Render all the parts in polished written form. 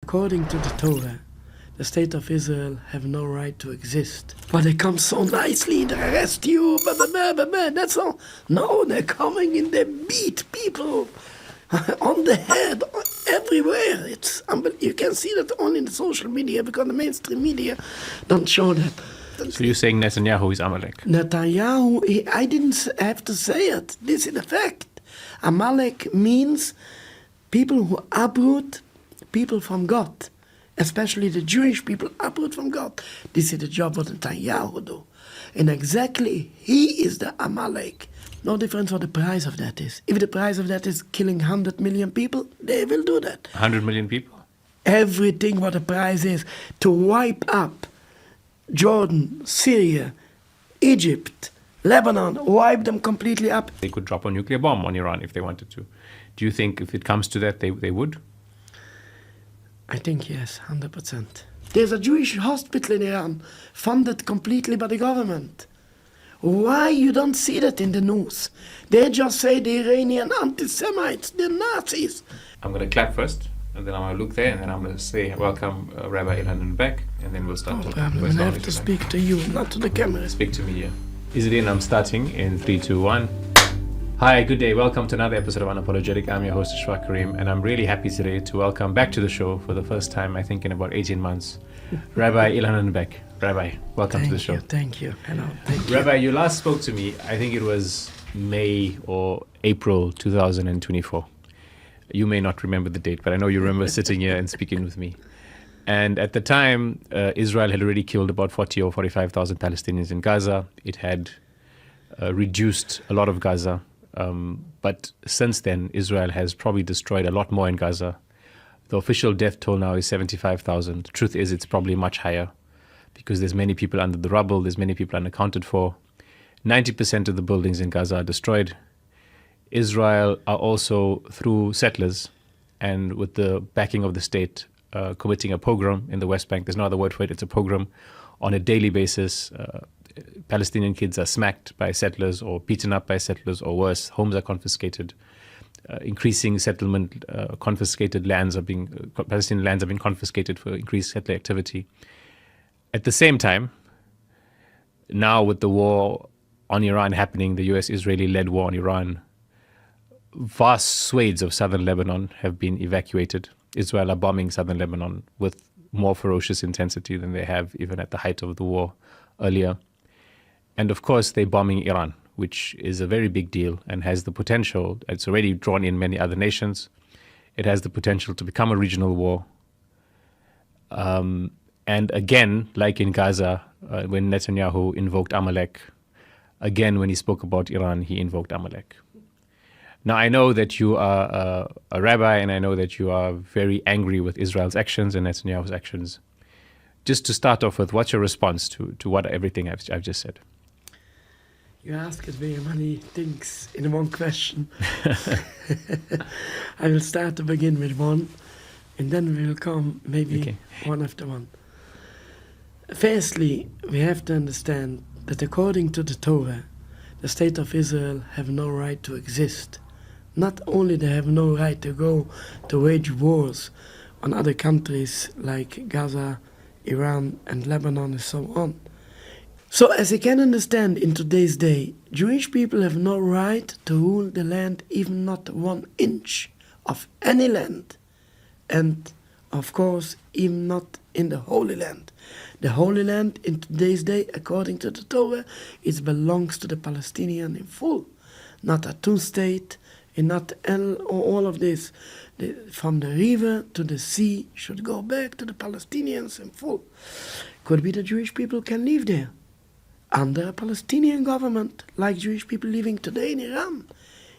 According to the Torah, the state of Israel have no right to exist. But they come so nicely, they arrest you, that's all. No, they're coming and they beat people on the head, everywhere. It's you can see that only in the social media, because the mainstream media don't show that. So you're saying Netanyahu is Amalek? Netanyahu, I didn't have to say it. This is the fact. Amalek means people who uproot people from God, especially the Jewish people uproot from God. This is the job of Netanyahu do. And exactly he is the Amalek. No difference what the price of that is. If the price of that is killing 100 million people, they will do that. 100 million people? Everything what the price is to wipe up Jordan, Syria, Egypt, Lebanon, wipe them completely up. They could drop a nuclear bomb on Iran if they wanted to. Do you think if it comes to that, they would? I think yes, 100%. There's a Jewish hospital in Iran, funded completely by the government. Why you don't see that in the news? They just say the Iranian anti-Semites, the Nazis. I'm going to clap first, and then I'm going to look there, and then I'm going to say, welcome Rabbi Ilhan back, and then we'll start talking. No problem, I have to speak to you, not to the camera. Speak to me, yeah. Is it in? I'm starting in 3, 2, 1. Hi, good day. Welcome to another episode of Unapologetic. I'm your host, Ishfaq Karim, and I'm really happy today to welcome back to the show for the first time, I think, in about 18 months, Rabbi Ilhan Beck. Rabbi, welcome to the show. Thank you. Hello. Thank Rabbi, you last spoke to me, I think it was May or April 2024. You may not remember the date, but I know you remember sitting here and speaking with me. And at the time, Israel had already killed about 40 or 45,000 Palestinians in Gaza. It had reduced a lot of Gaza. But since then, Israel has probably destroyed a lot more in Gaza. The official death toll now is 75,000. The truth is, it's probably much higher because there's many people under the rubble. There's many people unaccounted for. 90% of the buildings in Gaza are destroyed. Israel are also, through settlers and with the backing of the state, committing a pogrom in the West Bank. There's no other word for it. It's a pogrom on a daily basis. Palestinian kids are smacked by settlers or beaten up by settlers or worse. Homes are confiscated. Increasing settlement, confiscated lands are being, Palestinian lands have been confiscated for increased settler activity. At the same time, now with the war on Iran happening, the US-Israeli-led war on Iran, vast swathes of southern Lebanon have been evacuated. Israel are bombing southern Lebanon with more ferocious intensity than they have even at the height of the war earlier. And of course, they're bombing Iran, which is a very big deal and has the potential, it's already drawn in many other nations, it has the potential to become a regional war. And again, like in Gaza, when Netanyahu invoked Amalek, again, when he spoke about Iran, he invoked Amalek. Now, I know that you are a rabbi, and I know that you are very angry with Israel's actions and Netanyahu's actions. Just to start off with, what's your response to what everything I've just said? You asked very many things in one question. I will start to begin with one, and then we will come maybe one after one. Firstly, we have to understand that according to the Torah, the state of Israel have no right to exist. Not only they have no right to go to wage wars on other countries like Gaza, Iran and Lebanon and so on. So as you can understand, in today's day, Jewish people have no right to rule the land, even not 1 inch of any land. And of course, even not in the Holy Land. The Holy Land in today's day, according to the Torah, it belongs to the Palestinian in full. Not a two-state, and not all of this. From the river to the sea should go back to the Palestinians in full. Could be the Jewish people can live there under a Palestinian government, like Jewish people living today in Iran.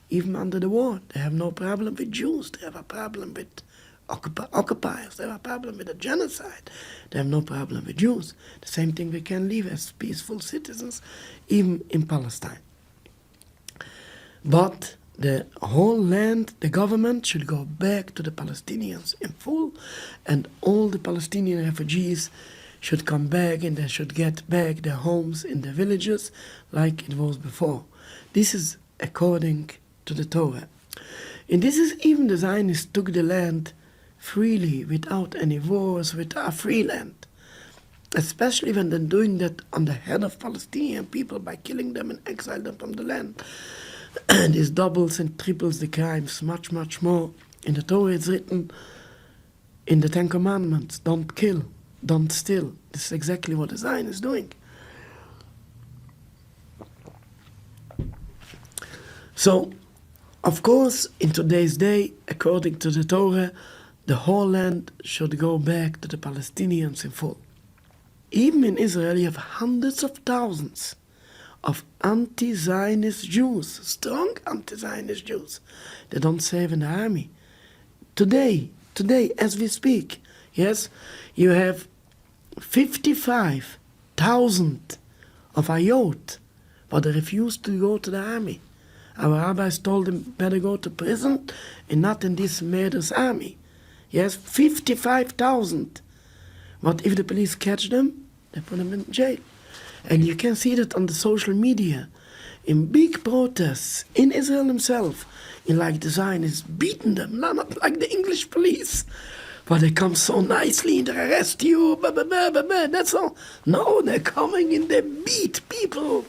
Even under the war, they have no problem with Jews. They have a problem with occupiers. They have a problem with the genocide. They have no problem with Jews. The same thing, we can live as peaceful citizens, even in Palestine. But the whole land, the government should go back to the Palestinians in full, and all the Palestinian refugees should come back, and they should get back their homes in the villages like it was before. This is according to the Torah. And this is even the Zionists took the land freely, without any wars, with a free land. Especially when they're doing that on the head of Palestinian people by killing them and exiling them from the land. And this doubles and triples the crimes much, much more. In the Torah it's written in the Ten Commandments, don't kill, don't steal. This is exactly what the Zion is doing. So, of course, in today's day, according to the Torah, the whole land should go back to the Palestinians in full. Even in Israel, you have hundreds of thousands of anti-Zionist Jews, strong anti-Zionist Jews. They don't serve in the army. Today, as we speak, yes, you have 55,000 of Ayot, but they refuse to go to the army. Our rabbis told them better go to prison and not in this murderous army. Yes, 55,000. But if the police catch them, they put them in jail. And you can see that on the social media, in big protests, in Israel himself, in like the Zionists beating them, not like the English police. But they come so nicely and they arrest you, that's all. No, they're coming and they beat people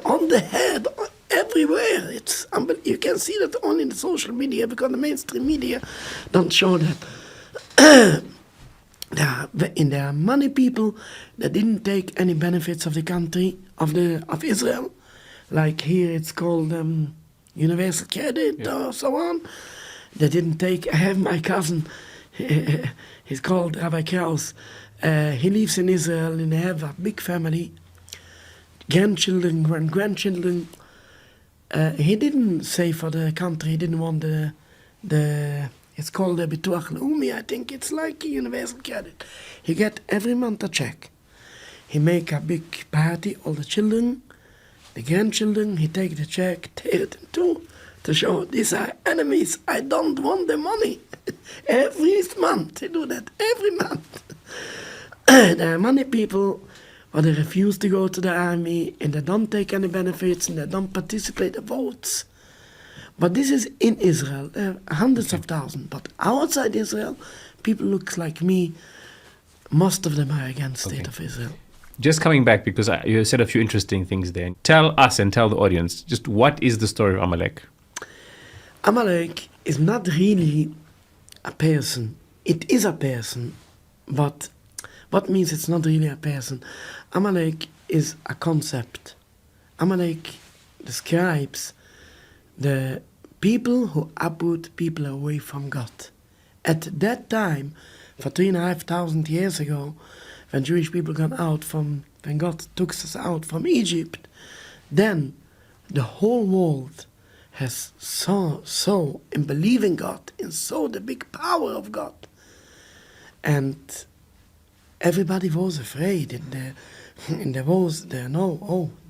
on the head, everywhere. It's you can see that only in the social media because the mainstream media don't show that. There are many people that didn't take any benefits of the country of Israel, like here it's called universal credit or so on. They didn't take. I have my cousin. He's called Rabbi Kraus. He lives in Israel and they have a big family, grandchildren, grandchildren. He didn't say for the country. He didn't want the it's called the Bituach Leumi. I think it's like a universal credit. He get every month a check. He make a big party, all the children, the grandchildren. He take the check, tear it in two, to show these are enemies. I don't want the money. Every month they do that. Every month. There are many people, but they refuse to go to the army and they don't take any benefits and they don't participate in votes. But this is in Israel. There are hundreds of thousands. But outside Israel, people look like me. Most of them are against the state of Israel. Just coming back, because you said a few interesting things there. Tell us and tell the audience, just what is the story of Amalek? Amalek is not really a person. It is a person, but what means it's not really a person? Amalek is a concept. Amalek describes the people who uproot people away from God. At that time, for 3,500 years ago, when Jewish people got out from, when God took us out from Egypt, then the whole world has saw in believing God, and saw the big power of God. And everybody was afraid, and there was, there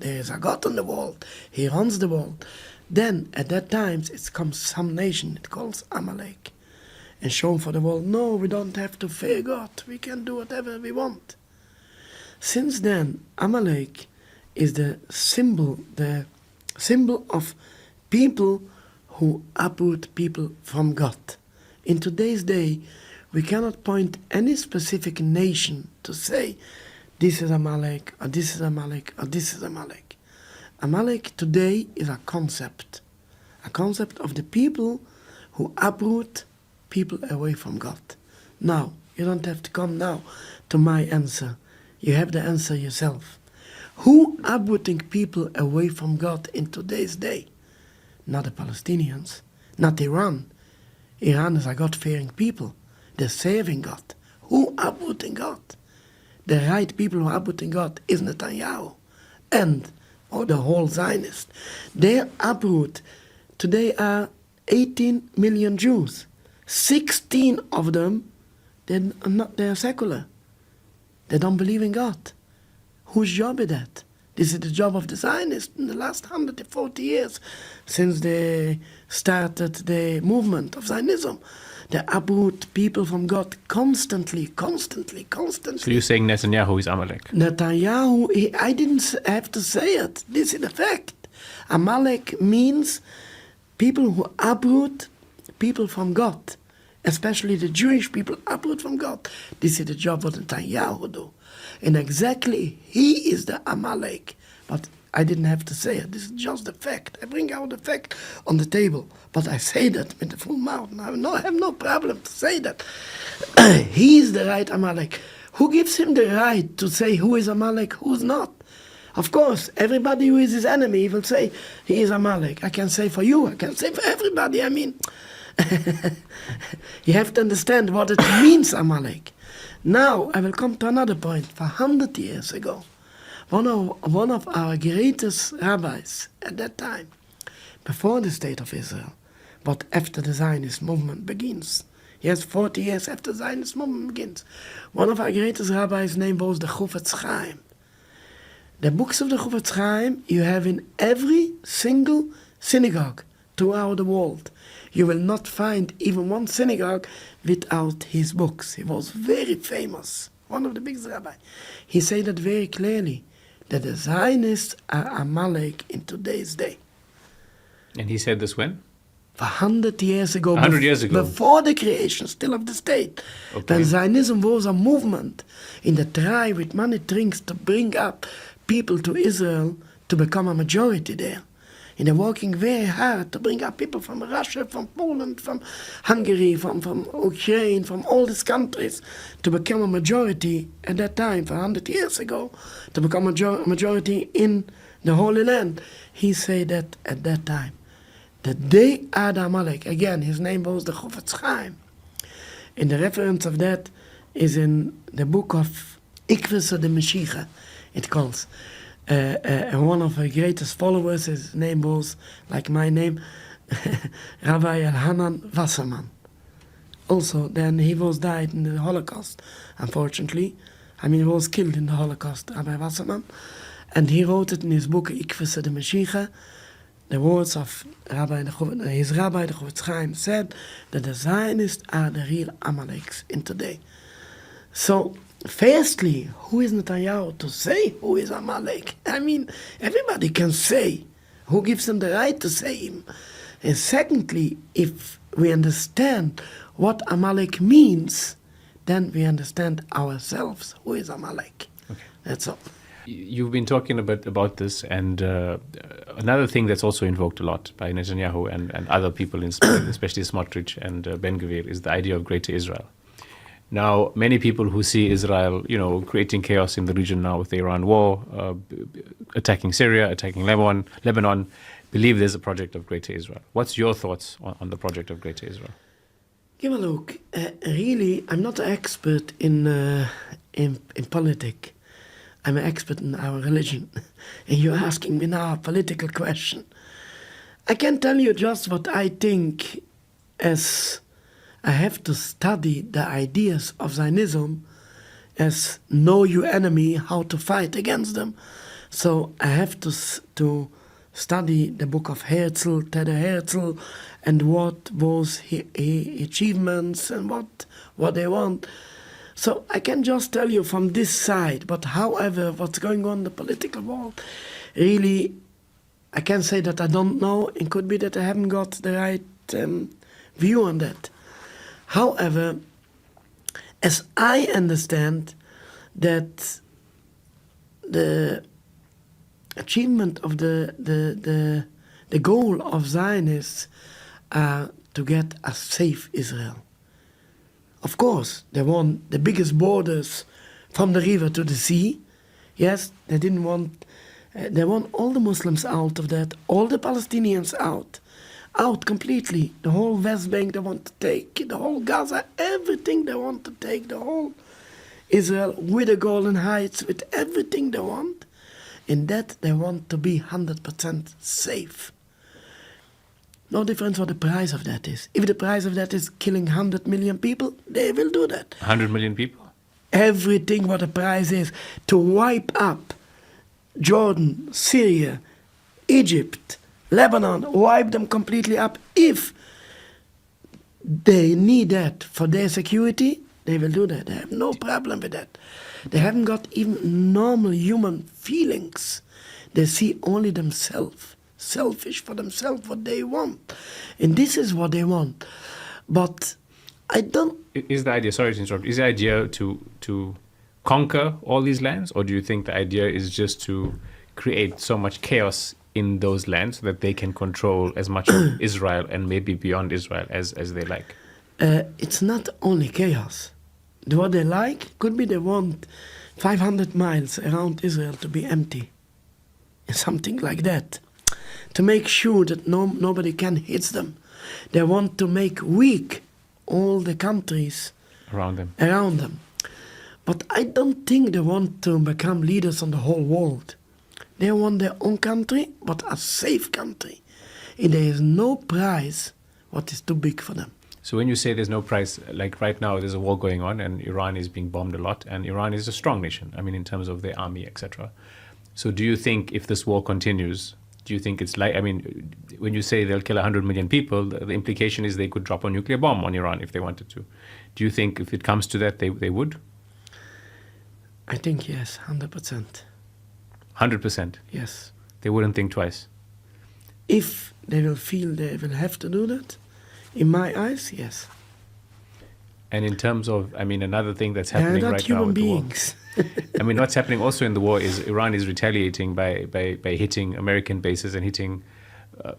is a God in the world, He runs the world. Then, at that time, it comes some nation, it calls Amalek, and shown for the world, no, we don't have to fear God, we can do whatever we want. Since then, Amalek is the symbol of people who uproot people from God. In today's day, we cannot point any specific nation to say, this is Amalek, or this is Amalek, or this is Amalek. Amalek today is a concept of the people who uproot people away from God. Now, you don't have to come now to my answer. You have the answer yourself. Who uprooting people away from God in today's day? Not the Palestinians, not Iran. Iran is a God-fearing people. They're serving God. Who uprooting God? The right people who are uprooting God is Netanyahu and the whole Zionists. They uproot. Today are 18 million Jews. 16 of them, they're secular. They don't believe in God. Whose job is that? This is the job of the Zionists in the last 140 years since they started the movement of Zionism. They uproot people from God constantly. So you're saying Netanyahu is Amalek? Netanyahu, I didn't have to say it. This is the fact. Amalek means people who uproot people from God. especially the Jewish people, uproot from God. This is the job what Netanyahu do. And exactly he is the Amalek. But I didn't have to say it. This is just the fact. I bring out the fact on the table. But I say that with the full mouth. And I have no problem to say that. He is the right Amalek. Who gives him the right to say who is Amalek, who's not? Of course, everybody who is his enemy will say he is Amalek. I can say for you, I can say for everybody. I mean, you have to understand what it means, Amalek. Now, I will come to another point. For 100 years ago, one of our greatest rabbis at that time, before the State of Israel, but after the Zionist movement begins, yes, 40 years after the Zionist movement begins, one of our greatest rabbis' name was the Chofetz Chaim. The books of the Chofetz Chaim you have in every single synagogue throughout the world. You will not find even one synagogue without his books. He was very famous, one of the biggest rabbis. He said that very clearly, that the Zionists are Amalek in today's day. And he said this when? 100 years ago. 100 years ago. Before the creation still of the state. Okay. When Zionism was a movement in the try with many things to bring up people to Israel to become a majority there. And they're working very hard to bring up people from Russia, from Poland, from Hungary, from Ukraine, from all these countries to become a majority at that time, for 100 years ago, to become a majority in the Holy Land. He said that at that time, that they are the Amalek. Again, his name was the Chofetz Chaim. And the reference of that is in the book of Ikvesa de Mashiach, it calls. One of her greatest followers, his name was, like my name, Rabbi Elhanan Wasserman. Also, then he was died in the Holocaust, unfortunately. I mean, he was killed in the Holocaust, Rabbi Wasserman. And he wrote it in his book, Ikvesa de Mashiach. The words of his rabbi, the Chofetz Chaim, said that the Zionists are the real Amaleks in today. So, firstly, who is Netanyahu to say who is Amalek? I mean, everybody can say. Who gives them the right to say him? And secondly, if we understand what Amalek means, then we understand ourselves who is Amalek. Okay. That's all. You've been talking a bit about this, and another thing that's also invoked a lot by Netanyahu and other people, especially Smotrich and Ben Gvir, is the idea of Greater Israel. Now, many people who see Israel, creating chaos in the region now with the Iran war, attacking Syria, attacking Lebanon, believe there's a project of Greater Israel. What's your thoughts on the project of Greater Israel? Give a look. Really, I'm not an expert in politics. I'm an expert in our religion. And you're asking me now a political question. I can tell you just what I think, as I have to study the ideas of Zionism as know your enemy, how to fight against them. So I have to study the book of Herzl, Ted Herzl, and what was his achievements and what they want. So I can just tell you from this side, but however, what's going on in the political world, really, I can say that I don't know. It could be that I haven't got the right view on that. However, as I understand that the achievement of the goal of Zionists are to get a safe Israel. Of course, they want the biggest borders from the river to the sea. Yes, they didn't want, they want all the Muslims out of that, all the Palestinians out completely. The whole West Bank they want to take, the whole Gaza, everything they want to take, the whole Israel with the Golden Heights, with everything they want. In that they want to be 100% safe. No difference what the price of that is. If the price of that is killing 100 million people, they will do that. 100 million people? Everything what the price is to wipe up Jordan, Syria, Egypt, Lebanon, wipe them completely up. If they need that for their security, they will do that. They have no problem with that. They haven't got even normal human feelings. They see only themselves. Selfish for themselves, what they want. And this is what they want. But I don't. Is the idea, sorry to interrupt, is the idea to conquer all these lands, or do you think the idea is just to create so much chaos in those lands so that they can control as much of Israel and maybe beyond Israel as they like? It's not only chaos. What they like could be they want 500 miles around Israel to be empty, something like that, to make sure that nobody can hit them. They want to make weak all the countries around them. But I don't think they want to become leaders on the whole world. They want their own country, but a safe country. And there is no price what is too big for them. So when you say there's no price, like right now there's a war going on and Iran is being bombed a lot, and Iran is a strong nation, I mean, in terms of their army, etc. So do you think if this war continues, do you think it's like, I mean, when you say they'll kill 100 million people, the implication is they could drop a nuclear bomb on Iran if they wanted to. Do you think if it comes to that, they would? I think yes, 100%. 100%? Yes. They wouldn't think twice? If they will feel they will have to do that, in my eyes, yes. And in terms of, I mean, another thing that's happening They're not right now human with beings. the war. I mean, what's happening also in the war is Iran is retaliating by hitting American bases and hitting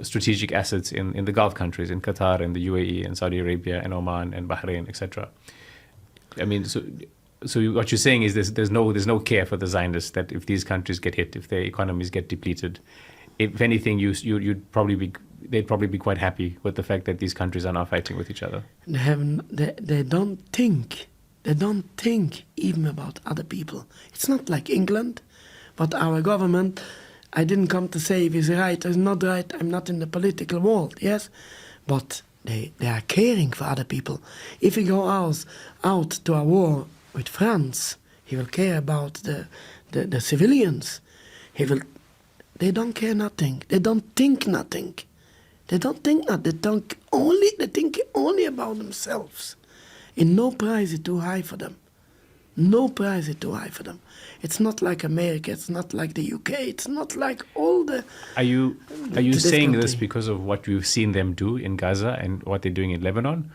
strategic assets in the Gulf countries, in Qatar and the UAE and Saudi Arabia and Oman and Bahrain, etc. I mean, so what you're saying is there's no care for the Zionists, that if these countries get hit, if their economies get depleted, if anything, they'd probably be quite happy with the fact that these countries are now fighting with each other. They don't think even about other people. It's not like England, but our government, I didn't come to say if it's right or not right, I'm not in the political world, yes? But they are caring for other people. If he go out to a war with France, he will care about the civilians. They don't care nothing. They don't think nothing. They don't think that. They think only about themselves. And no price is too high for them. No price is too high for them. It's not like America. It's not like the UK. It's not like all the. Are you saying this because of what you've seen them do in Gaza and what they're doing in Lebanon,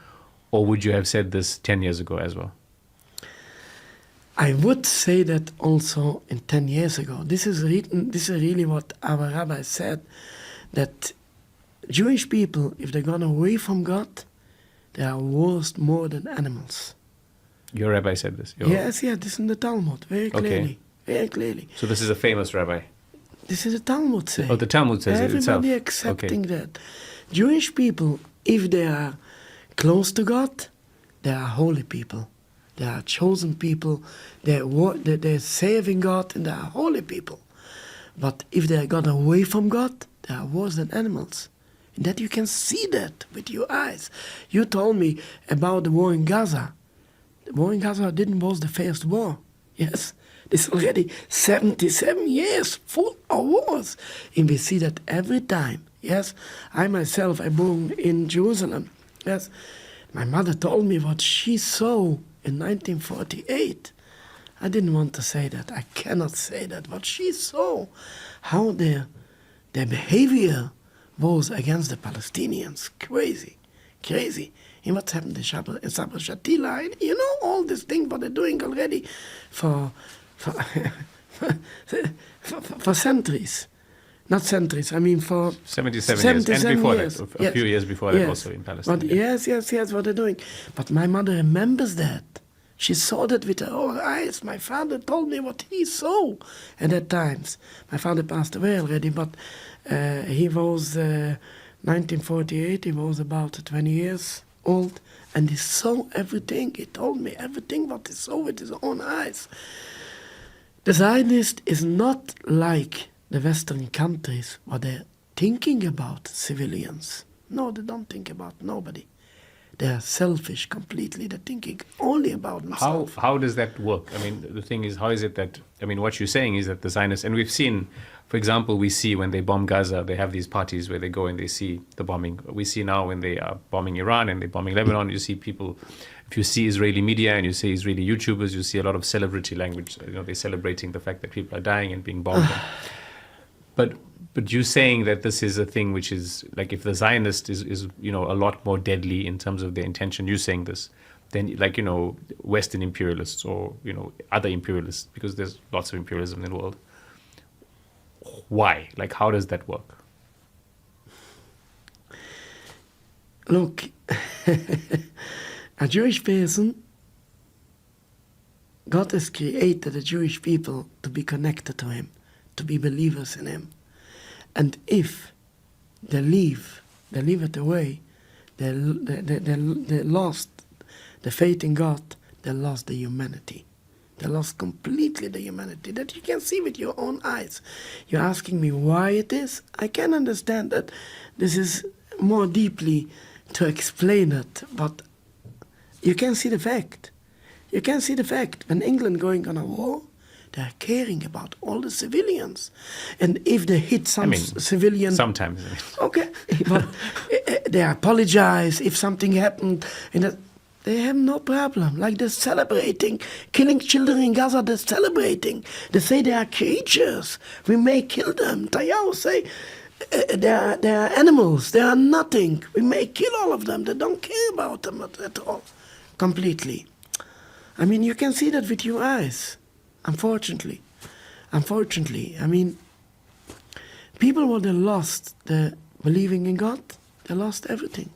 or would you have said this 10 years ago as well? I would say that also in 10 years ago. This is really what our rabbi said, that Jewish people, if they're gone away from God, they are worse more than animals. Your rabbi said this? Yes, this is in the Talmud, very clearly. Okay. Very clearly. So this is a famous rabbi? This is the Talmud saying. Oh, the Talmud says it itself? Everybody accepting that. Jewish people, if they are close to God, they are holy people. They are chosen people. They're serving God, and they are holy people. But if they got away from God, they are worse than animals. And that you can see that with your eyes. You told me about the war in Gaza. The war in Gaza was the first war. Yes, it's already 77 years full of wars. And we see that every time. Yes, I myself, I born in Jerusalem. Yes, my mother told me what she saw in 1948. I didn't want to say that. I cannot say that. But she saw how their behavior was against the Palestinians. Crazy. And what's happened in Sabra Shatila, you know, all this thing what they're doing already for centuries. Not centuries, I mean for 77 years. And before years. That, a few years before that also in Palestine. But yes, what they're doing. But my mother remembers that. She saw that with her own eyes. My father told me what he saw at that times. My father passed away already, but he was 1948, he was about 20 years old, and he saw everything. He told me everything what he saw with his own eyes. The Zionist is not like the Western countries where they're thinking about civilians. No, they don't think about nobody. They are selfish completely. They're thinking only about themselves. How does that work? I mean, the thing is, how is it that, I mean, what you're saying is that the Zionists, and we've seen, for example, we see when they bomb Gaza, they have these parties where they go and they see the bombing. We see now when they are bombing Iran and they're bombing Lebanon, you see people, if you see Israeli media and you see Israeli YouTubers, you see a lot of celebrity language. You know, they're celebrating the fact that people are dying and being bombed. But But you're saying that this is a thing which is, like, if the Zionist is a lot more deadly in terms of their intention, you're saying this, then, like, Western imperialists or, other imperialists, because there's lots of imperialism in the world. Why? Like, how does that work? Look, a Jewish person, God has created the Jewish people to be connected to Him, to be believers in Him. And if they leave it away, they lost the faith in God, they lost the humanity. They lost completely the humanity that you can see with your own eyes. You're asking me why it is? I can understand that this is more deeply to explain it, but you can see the fact. You can see the fact. When England going on a war, they are caring about all the civilians. And if they hit some civilian... Sometimes. Okay, but they apologize if something happened. They have no problem. Like they're celebrating. Killing children in Gaza, they're celebrating. They say they are creatures. We may kill them. Netanyahu say they are animals. They are nothing. We may kill all of them. They don't care about them at all. Completely. I mean, you can see that with your eyes. Unfortunately, I mean, people when they lost the believing in God, they lost everything.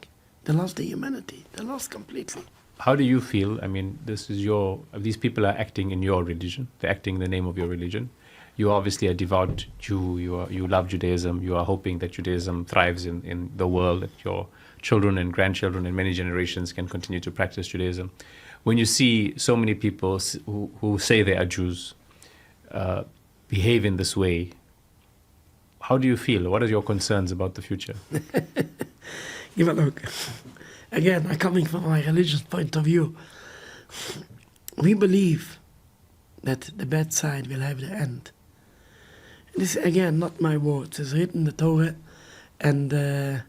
They lost the humanity. They lost completely. How do you feel? I mean, these people are acting in your religion. They're acting in the name of your religion. You are obviously a devout Jew. You love Judaism. You are hoping that Judaism thrives in the world, that your children and grandchildren and many generations can continue to practice Judaism. When you see so many people who say they are Jews behave in this way, how do you feel? What are your concerns about the future? Give a look. Again, I'm coming from my religious point of view. We believe that the bad side will have the end. This is, again, not my words. It's written in the Torah, and the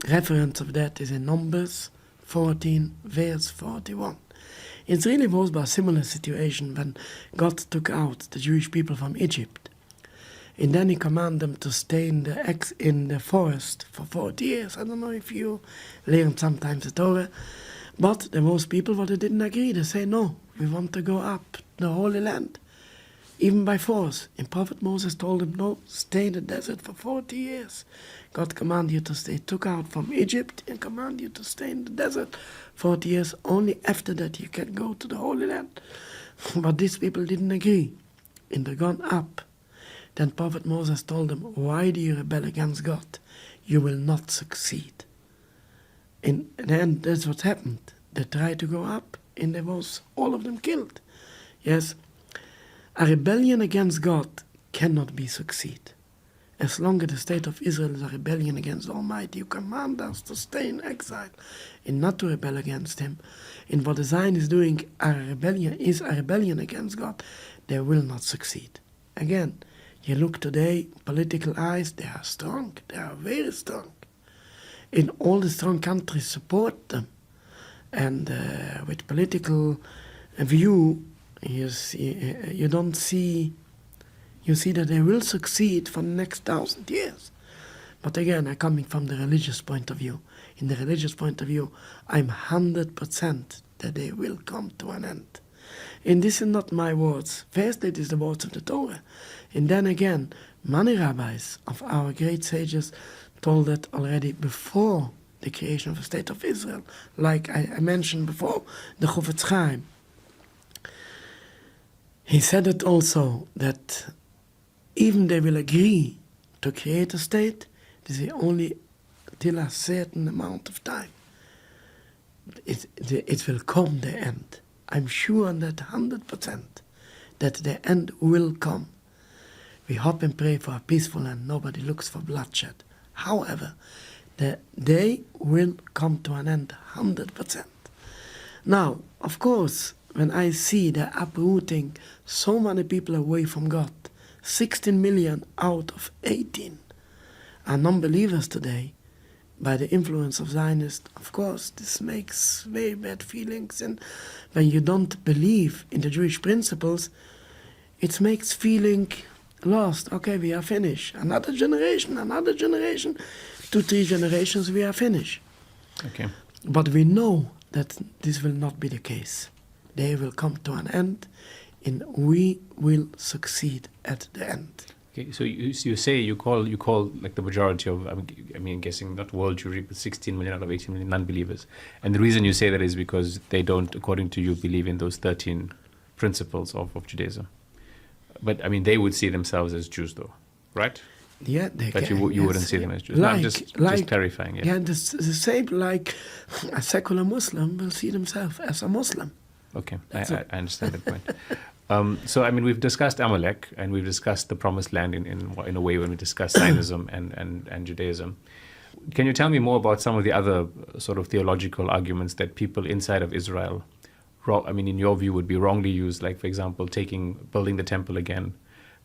reference of that is in Numbers 14, verse 41. It really was about a similar situation when God took out the Jewish people from Egypt. And then He commanded them to stay in the forest for 40 years. I don't know if you learn sometimes the Torah, but there was people that didn't agree. They say, no, we want to go up the Holy Land, even by force. And Prophet Moses told them, no, stay in the desert for 40 years. God commanded you to stay. Took out from Egypt and commanded you to stay in the desert 40 years. Only after that you can go to the Holy Land. But these people didn't agree. And they gone up. Then Prophet Moses told them, why do you rebel against God? You will not succeed. And then that's what happened. They tried to go up and there was all of them killed. Yes, a rebellion against God cannot be succeed. As long as the state of Israel is a rebellion against the Almighty, you command us to stay in exile and not to rebel against Him. And what the Zion is doing, a rebellion against God, they will not succeed. Again, you look today, political eyes, they are strong. They are very strong. And all the strong countries support them. And with political view, you see that they will succeed for the next 1,000 years. But again, I'm coming from the religious point of view. In the religious point of view, I'm 100% that they will come to an end. And this is not my words. First, it is the words of the Torah. And then again, many rabbis of our great sages told that already before the creation of the State of Israel. Like I mentioned before, the Chofetz Chaim. He said it also that even they will agree to create a state, this is only till a certain amount of time. It will come the end. I'm sure on that 100% that the end will come. We hope and pray for a peaceful end. Nobody looks for bloodshed. However, the day will come to an end 100%. Now, of course, when I see the uprooting so many people away from God, 16 million out of 18 are non-believers today, by the influence of Zionists, of course, this makes very bad feelings. And when you don't believe in the Jewish principles, it makes feeling lost. Okay, we are finished. Another generation, 2, 3 generations, we are finished. Okay. But we know that this will not be the case. They will come to an end, and we will succeed at the end. Okay, so you say you call like the majority of, I mean guessing not world Jewry, but 16 million out of 18 million non-believers, and the reason you say that is because they don't, according to you, believe in those 13 principles of Judaism. But I mean, they would see themselves as Jews, though, right? Yeah, they but can. you wouldn't see them as Jews. No, I'm just clarifying. Yeah, the same like a secular Muslim will see themselves as a Muslim. Okay, I understand that point. So, I mean, we've discussed Amalek, and we've discussed the Promised Land in a way when we discuss Zionism and Judaism. Can you tell me more about some of the other sort of theological arguments that people inside of Israel, I mean, in your view, would be wrongly used? Like, for example, building the temple again.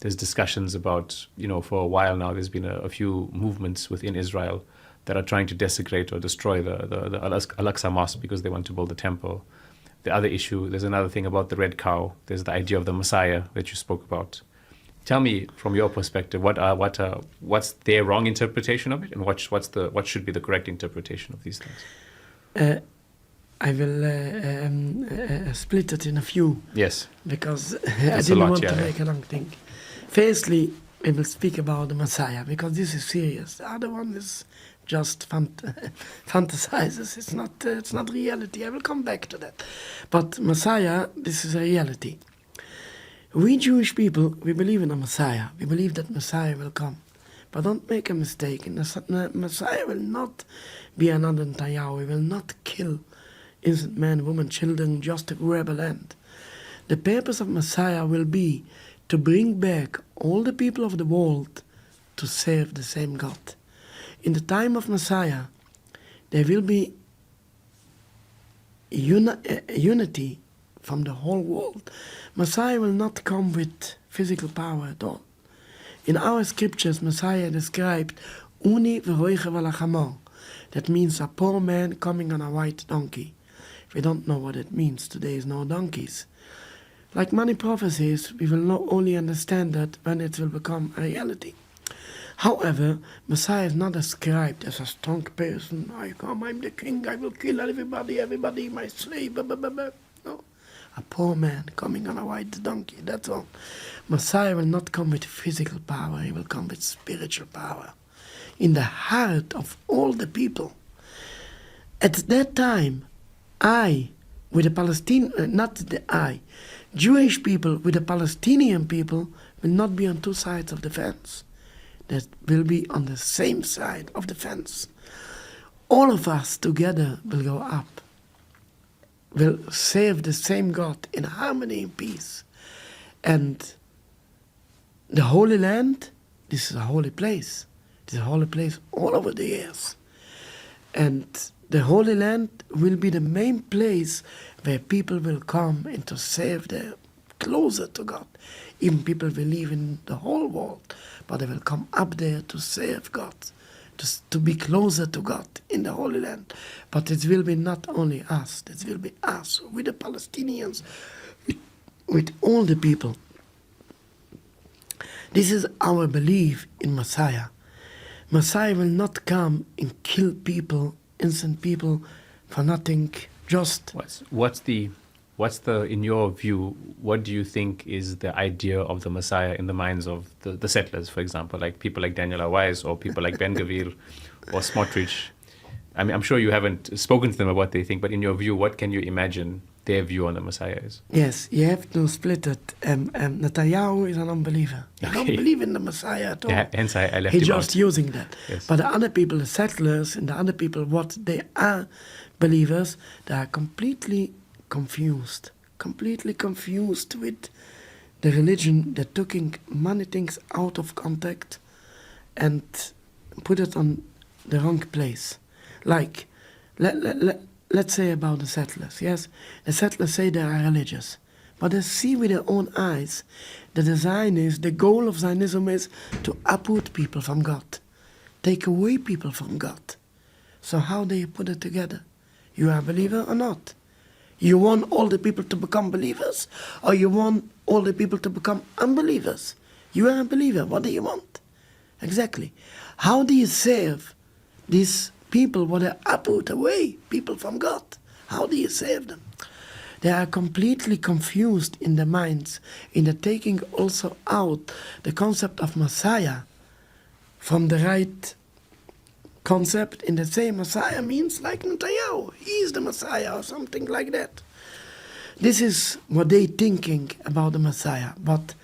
There's discussions about, for a while now, there's been a few movements within Israel that are trying to desecrate or destroy the Al-Aqsa Mosque because they want to build a temple. The other issue, there's another thing about the red cow. There's the idea of the Messiah that you spoke about. Tell me, from your perspective, what's their wrong interpretation of it, and what should be the correct interpretation of these things? I will split it in a few. Yes. Because I didn't want to make a long thing. Firstly, we will speak about the Messiah, because this is serious. The other one is just fantasizes. It's not reality. I will come back to that. But Messiah, this is a reality. We Jewish people, we believe in a Messiah. We believe that Messiah will come. But don't make a mistake. The Messiah will not be another Netanyahu. He will not kill innocent men, women, children just to grab a land. The purpose of Messiah will be to bring back all the people of the world to serve the same God. In the time of Messiah, there will be unity from the whole world. Messiah will not come with physical power at all. In our scriptures, Messiah described uni v'roiche v'lachamor. That means a poor man coming on a white donkey. If we don't know what it means, today is no donkeys. Like many prophecies, we will not only understand that when it will become a reality. However, Messiah is not described as a strong person. I come, I'm the king, I will kill everybody, my slave, blah, blah, blah, blah. No. A poor man coming on a white donkey, that's all. Messiah will not come with physical power, he will come with spiritual power. In the heart of all the people. At that time, Jewish people with the Palestinian people will not be on two sides of the fence. That will be on the same side of the fence. All of us together will go up, will serve the same God in harmony and peace. And the Holy Land, this is a holy place. It is a holy place all over the years. And the Holy Land will be the main place where people will come and to serve there closer to God. Even people will live in the whole world, but they will come up there to serve God, to be closer to God in the Holy Land. But it will be not only us, it will be us, with the Palestinians, with all the people. This is our belief in Messiah. Messiah will not come and kill people, innocent people, for nothing, just... What's the, in your view, what do you think is the idea of the Messiah in the minds of the settlers, for example, like people like Daniel Weiss or people like Ben Gavir or Smotrich? I mean, I'm sure you haven't spoken to them about what they think, but in your view, what can you imagine their view on the Messiah is? Yes, you have to split it. Netanyahu is an unbeliever. He don't believe in the Messiah at all. Yeah, hence I left He's him just out. using that. Yes. But the other people, the settlers, and the other people, what they are believers, they are completely confused with the religion. They're taking many things out of context and put it on the wrong place. Like, let's say about the settlers, yes? The settlers say they are religious, but they see with their own eyes that the goal of Zionism is to uproot people from God, take away people from God. So how do you put it together? You are a believer or not? You want all the people to become believers, or you want all the people to become unbelievers? You are a believer. What do you want? Exactly. How do you save these people what are uproot away, people from God? How do you save them? They are completely confused in their minds, in the taking also out the concept of Messiah from the right concept. In the same Messiah means like Netanyahu, he is the Messiah or something like that. This is what they thinking about the Messiah. But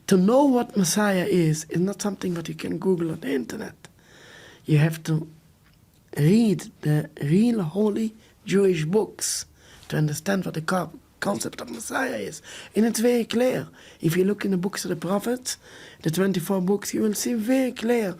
to know what Messiah is not something that you can Google on the internet. You have to read the real holy Jewish books to understand what the concept of Messiah is. And it's very clear. If you look in the books of the prophets, the 24 books, you will see very clear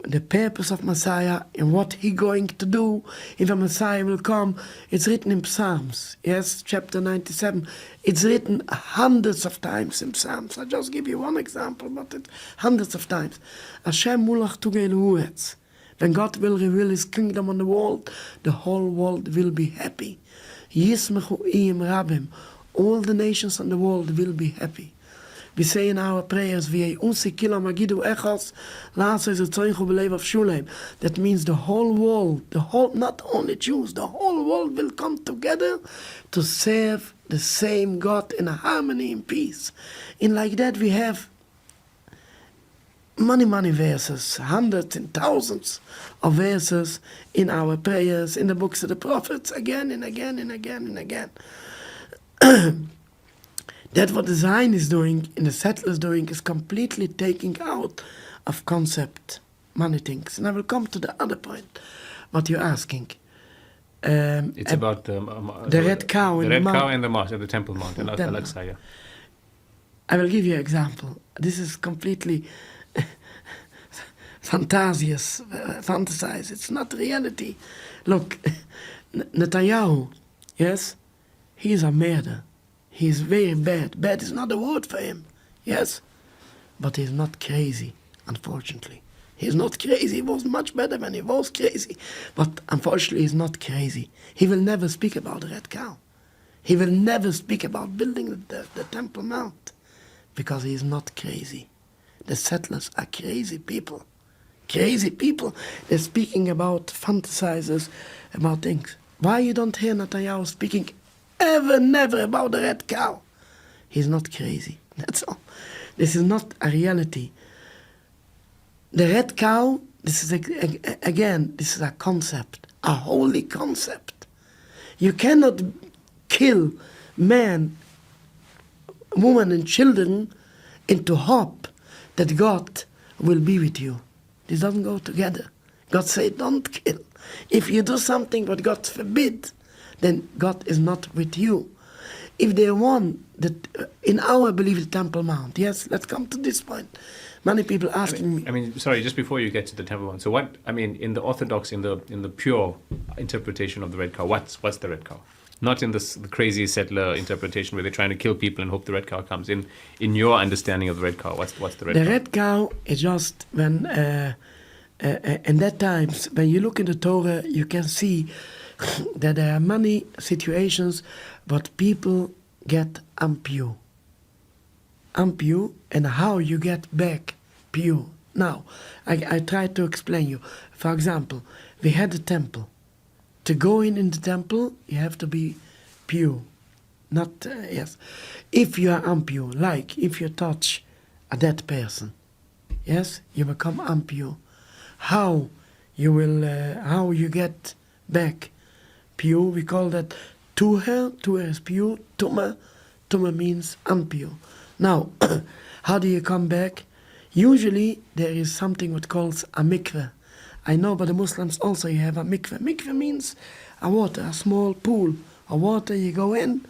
the purpose of Messiah and what he going to do if a Messiah will come. It's written in Psalms, yes, chapter 97. It's written hundreds of times in Psalms. I just give you one example, but it's hundreds of times. Hashem mulach tugei l'uretz. When God will reveal his kingdom on the world, the whole world will be happy. Yismechu iyim rabim. All the nations on the world will be happy. We say in our prayers, that means the whole world, not only Jews, the whole world will come together to serve the same God in harmony and peace. And like that we have many verses, hundreds and thousands of verses in our prayers, in the books of the prophets, again and again and again and again. That what the Zionists doing and the settlers doing is completely taking out of concept many things. And I will come to the other point, what you're asking. It's about the red cow the in red the cow mount. and the mosque, at the Temple Mount, in Temple. Al-Aqsa, yeah. I will give you an example. This is completely fantasize. It's not reality. Look, Netanyahu, yes, he is a murderer. He is very bad. Bad is not a word for him, yes, but he's not crazy, unfortunately. He's not crazy. He was much better when he was crazy, but unfortunately he's not crazy. He will never speak about the red cow. He will never speak about building the Temple Mount, because he is not crazy. The settlers are crazy people. Crazy people. They're speaking about fantasizers, about things. Why you don't hear Netanyahu speaking never about the red cow? He's not crazy. That's all. This is not a reality. The red cow, this is again, this is a concept, a holy concept. You cannot kill man, woman and children into hope that God will be with you. This doesn't go together. God said, don't kill. If you do something what God forbid, then God is not with you. If they want that, in our belief, the Temple Mount, yes, let's come to this point. Many people asking me. I mean, sorry, just before you get to the Temple Mount. So what? I mean, in the Orthodox, in the pure interpretation of the red cow, what's the red cow? Not in the crazy settler interpretation where they're trying to kill people and hope the red cow comes. In your understanding of the red cow, what's the red cow? The red cow is just when, in that times, when you look in the Torah, you can see that there are many situations but people get impure. Impure, and how you get back pure. Now, I try to explain you. For example, we had a temple. To go in the temple, you have to be pure. Not, yes. If you are impure, like if you touch a dead person, yes, you become impure. How you get back pure? We call that tuher. Tuher is pure. Tumah means impure. Now, how do you come back? Usually there is something what calls a mikveh. I know, but the Muslims also you have a mikveh. Mikveh means a water, a small pool of water. You go in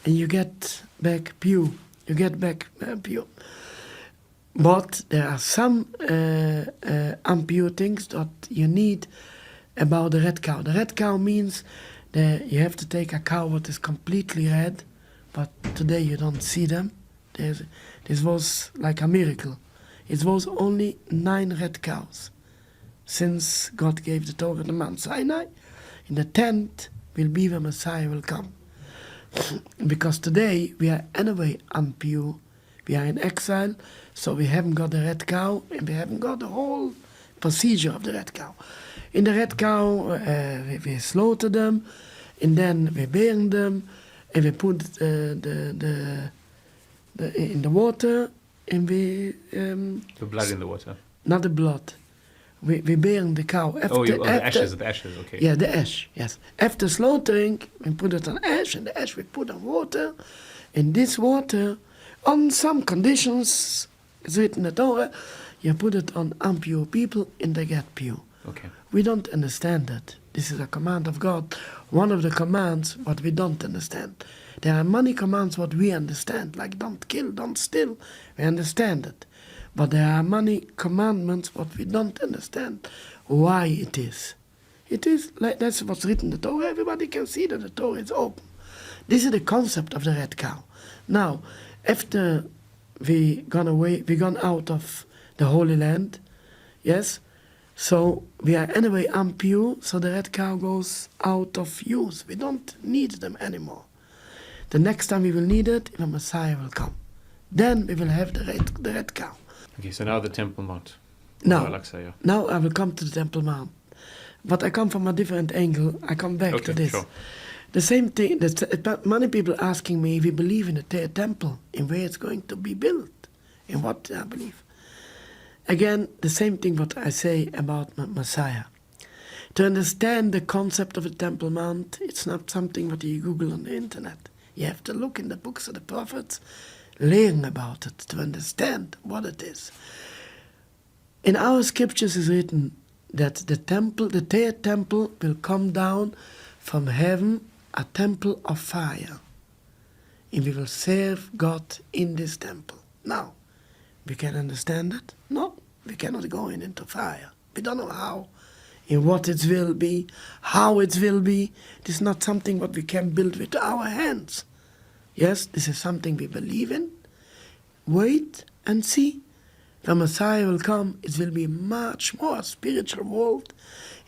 and you get back pure. You get back pure. But there are some impure things that you need about the red cow. The red cow means that you have to take a cow that is completely red, but today you don't see them. This was like a miracle. It was only 9 red cows since God gave the Torah to Mount Sinai. In the 10th will be when Messiah will come. Because today we are anyway impure We are in exile, so we haven't got the red cow, and we haven't got the whole procedure of the red cow. In the red cow, we slaughter them, and then we burn them, and we put the in the water, and we... the blood in the water? Not the blood. We burn the cow. After, the ashes, okay. Yeah, the ash, yes. After slaughtering, we put it on ash, and the ash we put on water. And this water, on some conditions, it's written in the Torah, you put it on impure people, and they get pure. Okay. We don't understand that. This is a command of God. One of the commands what we don't understand. There are many commands what we understand, like don't kill, don't steal. We understand it. But there are many commandments what we don't understand why it is. It is like that's what's written in the Torah. Everybody can see that the Torah is open. This is the concept of the red cow. Now, after we gone out of the Holy Land, yes, so we are anyway impure, so the red cow goes out of use. We don't need them anymore. The next time we will need it, the Messiah will come. Then we will have the red cow. Okay, so now the Temple Mount. Now I will come to the Temple Mount. But I come from a different angle. I come back to this. Sure. The same thing, many people asking me if we believe in the temple, in where it's going to be built, in what I believe. Again, the same thing what I say about Messiah. To understand the concept of the Temple Mount, it's not something what you Google on the internet. You have to look in the books of the prophets, learn about it, to understand what it is. In our scriptures is written that the third temple will come down from heaven, a temple of fire. And we will serve God in this temple. Now, we can understand it? No, we cannot go into fire. We don't know how, in what it will be, how it will be. It is not something what we can build with our hands. Yes, this is something we believe in. Wait and see. The Messiah will come. It will be much more spiritual world.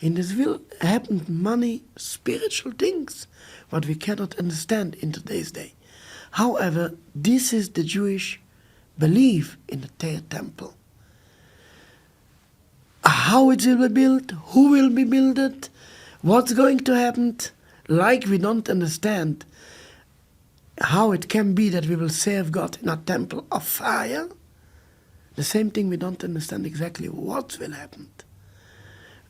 And this will happen many spiritual things what we cannot understand in today's day. However, this is the Jewish belief in the third temple. How it will be built, who will be built it, what's going to happen, like we don't understand how it can be that we will serve God in a temple of fire. The same thing we don't understand exactly what will happen.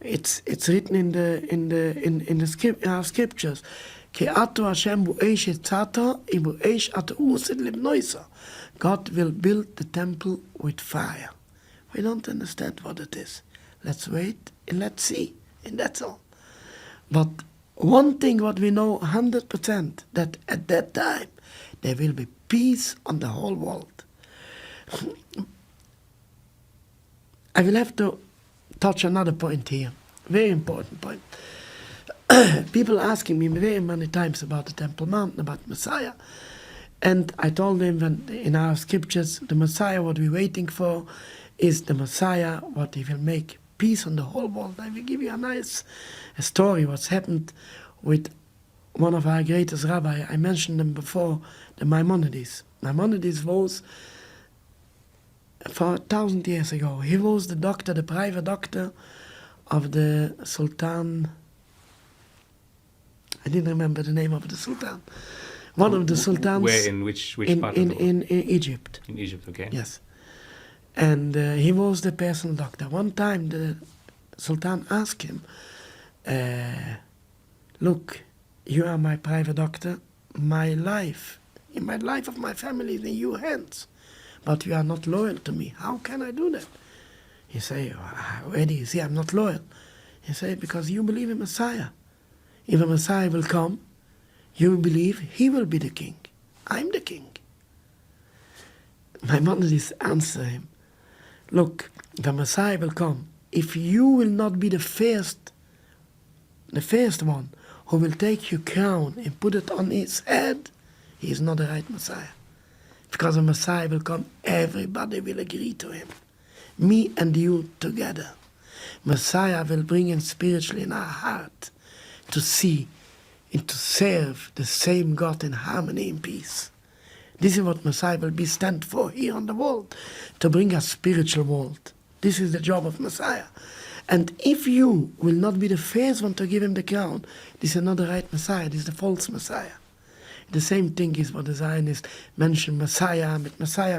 It's written in our scriptures. God will build the temple with fire. We don't understand what it is. Let's wait and let's see, and that's all. But one thing what we know 100%, that at that time there will be peace on the whole world. I will have to touch another point here, very important point. People asking me very many times about the Temple Mount, about Messiah. And I told them that in our scriptures, the Messiah, what we're waiting for, is the Messiah, what he will make peace on the whole world. I will give you a story, what's happened with one of our greatest rabbis. I mentioned them before, the Maimonides. Maimonides was, for 1,000 years ago, he was the doctor, the private doctor of the Sultan. I didn't remember the name of the Sultan. One of the sultans. Where, in which part of the world? In Egypt. In Egypt, okay. Yes. And he was the personal doctor. One time the Sultan asked him, look, you are my private doctor. My life of my family is in your hands. But you are not loyal to me. How can I do that? He said, where do you see I'm not loyal? He said, because you believe in Messiah. If a Messiah will come, you believe he will be the king. I'm the king. Maimonides answered him, look, the Messiah will come. If you will not be the first one who will take your crown and put it on his head, he is not the right Messiah. Because the Messiah will come, everybody will agree to him. Me and you together. Messiah will bring in spiritually in our heart to see and to serve the same God in harmony and peace. This is what Messiah will be stand for here on the world, to bring a spiritual world. This is the job of Messiah. And if you will not be the first one to give him the crown, this is not the right Messiah, this is the false Messiah. The same thing is what the Zionists mention Messiah,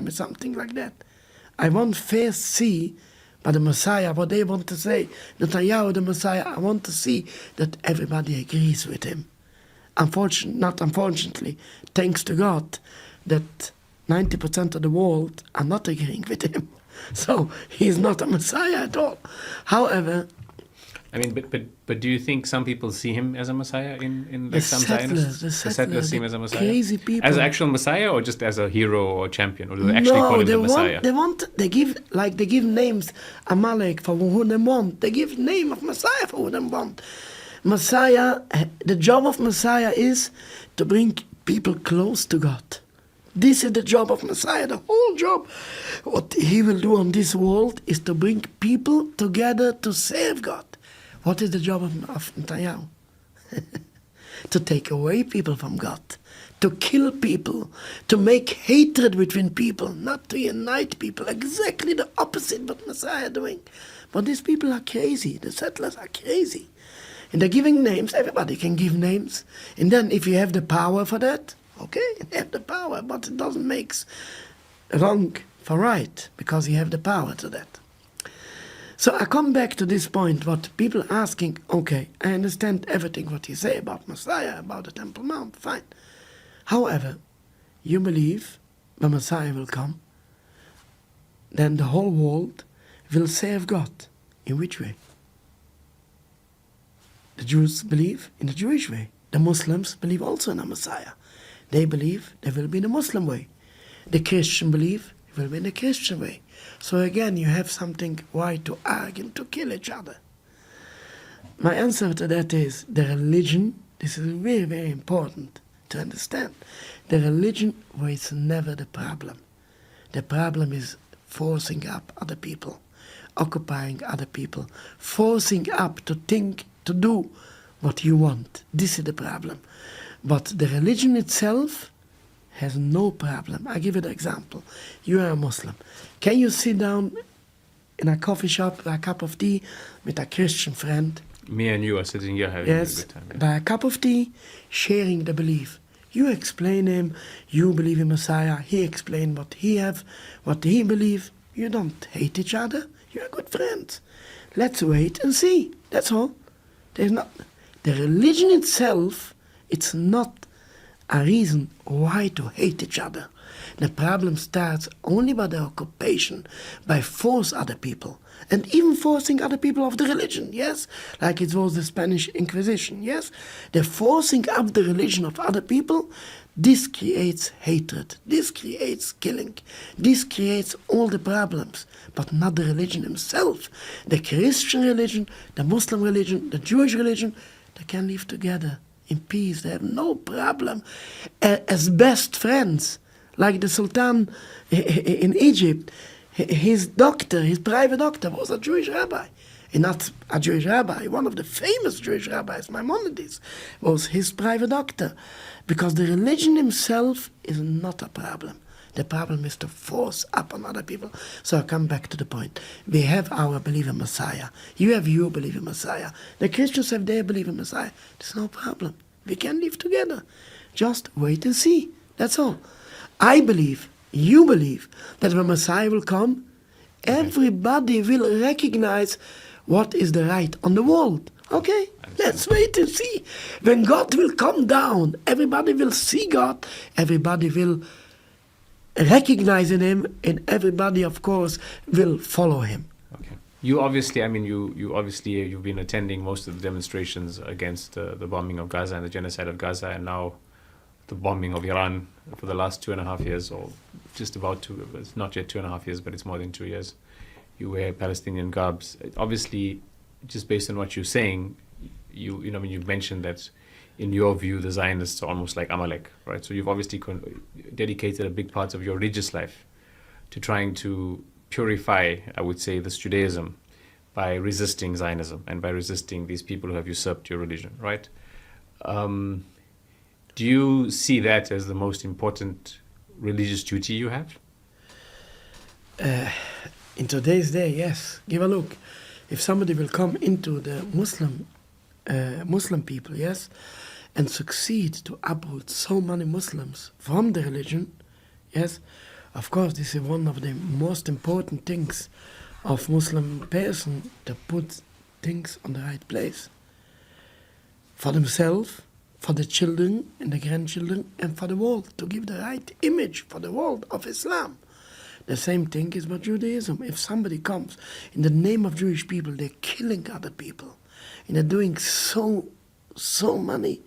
something like that. I want first see by the Messiah what they want to say. Netanyahu, the Messiah, I want to see that everybody agrees with him. Not unfortunately, thanks to God, that 90% of the world are not agreeing with him. So he's not a Messiah at all. However, I mean, but do you think some people see him as a Messiah in like some Zionists? The settlers see him as a Messiah? Crazy people. As an actual Messiah or just as a hero or champion? Or do they actually call him the Messiah? They give names, Cmaalek for who they want. They give name of Messiah for who they want. Messiah, the job of Messiah is to bring people close to God. This is the job of Messiah, the whole job. What he will do on this world is to bring people together to serve God. What is the job of Netanyahu? To take away people from God, to kill people, to make hatred between people, not to unite people. Exactly the opposite what Messiah is doing. But these people are crazy. The settlers are crazy. And they're giving names. Everybody can give names. And then if you have the power for that, okay, you have the power, but it doesn't make wrong for right, because you have the power to that. So I come back to this point, what people asking, okay, I understand everything what you say about Messiah, about the Temple Mount, fine. However, you believe when Messiah will come, then the whole world will serve God. In which way? The Jews believe in the Jewish way. The Muslims believe also in a Messiah. They believe there will be the Muslim way. The Christian believe it will be the Christian way. So again, you have something why to argue and to kill each other. My answer to that is the religion. This is very, very important to understand. The religion was never the problem. The problem is forcing up other people, occupying other people, forcing up to think, to do what you want. This is the problem. But the religion itself has no problem. I give you an example. You are a Muslim. Can you sit down in a coffee shop by a cup of tea with a Christian friend? Me and you are sitting here having a good time. Yeah. By a cup of tea, sharing the belief. You explain him, you believe in Messiah, he explain what he believe. You don't hate each other, you're good friends. Let's wait and see, that's all. There's not, the religion itself, it's not a reason why to hate each other. The problem starts only by the occupation, by force other people, and even forcing other people of the religion, yes? Like it was the Spanish Inquisition, yes? The forcing up the religion of other people, this creates hatred, this creates killing, this creates all the problems, but not the religion himself. The Christian religion, the Muslim religion, the Jewish religion, they can live together in peace. They have no problem as best friends. Like the Sultan in Egypt, his doctor, his private doctor, was a Jewish rabbi. And not a Jewish rabbi, one of the famous Jewish rabbis, Maimonides, was his private doctor. Because the religion himself is not a problem. The problem is to force up on other people. So I come back to the point. We have our belief in Messiah. You have your belief in Messiah. The Christians have their belief in Messiah. There's no problem. We can live together. Just wait and see. That's all. I believe, you believe, that when Messiah will come, everybody will recognize what is the right on the world. Okay, let's wait and see. When God will come down, everybody will see God, everybody will recognize Him, and everybody, of course, will follow Him. Okay. You obviously, you've been attending most of the demonstrations against the bombing of Gaza and the genocide of Gaza, and now the bombing of Iran for the last 2.5 years, or just about two. It's not yet 2.5 years, but it's more than 2 years. You wear Palestinian garbs. Obviously, just based on what you're saying, you've mentioned that in your view, the Zionists are almost like Cmaalek, right? So you've obviously dedicated a big part of your religious life to trying to purify, I would say, this Judaism by resisting Zionism and by resisting these people who have usurped your religion, right? Do you see that as the most important religious duty you have? In today's day, yes. Give a look. If somebody will come into the Muslim people, yes, and succeed to uproot so many Muslims from the religion, yes, of course, this is one of the most important things of Muslim person, to put things on the right place. For themselves, for the children and the grandchildren, and for the world, to give the right image for the world of Islam. The same thing is about Judaism. If somebody comes in the name of Jewish people, they're killing other people. And they're doing so many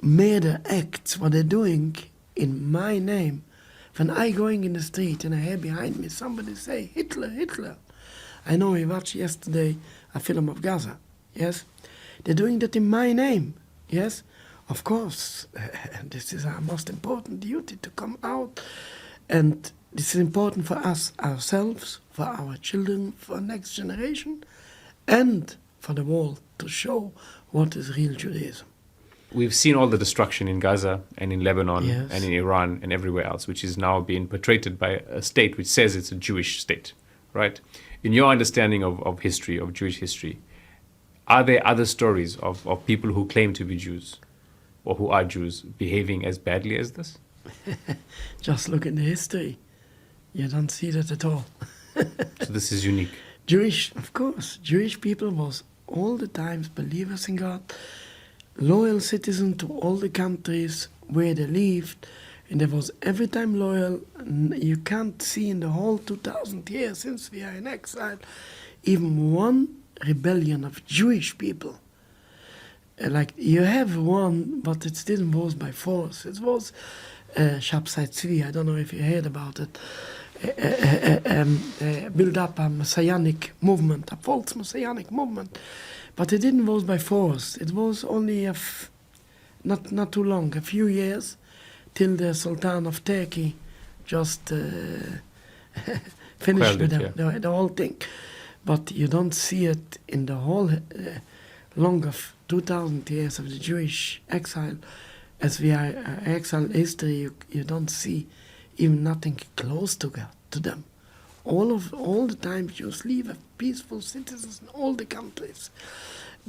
murder acts, what they're doing in my name. When I going in the street and I hear behind me somebody say, Hitler, Hitler. I know we watched yesterday a film of Gaza, yes? They're doing that in my name, yes? Of course, this is our most important duty, to come out. And this is important for us, ourselves, for our children, for next generation, and for the world, to show what is real Judaism. We've seen all the destruction in Gaza and in Lebanon, yes, and in Iran and everywhere else, which is now being portrayed by a state which says it's a Jewish state, right? In your understanding of history, of Jewish history, are there other stories of people who claim to be Jews or who are Jews behaving as badly as this? Just look in the history. You don't see that at all. So this is unique. Jewish, of course, Jewish people was all the times believers in God, loyal citizen to all the countries where they lived, and they was every time loyal. You can't see in the whole 2000 years since we are in exile even one rebellion of Jewish people. Like you have one, but it didn't was by force. It was Shabsai Tzvi. I don't know if you heard about it. Build up a messianic movement, a false messianic movement, but it didn't was by force. It was only not too long, a few years, till the Sultan of Turkey just finished with the whole thing. But you don't see it in the whole long of 2000 years of the Jewish exile. As we are exile history, you don't see even nothing close to God, to them. All the time Jews live as peaceful citizens in all the countries.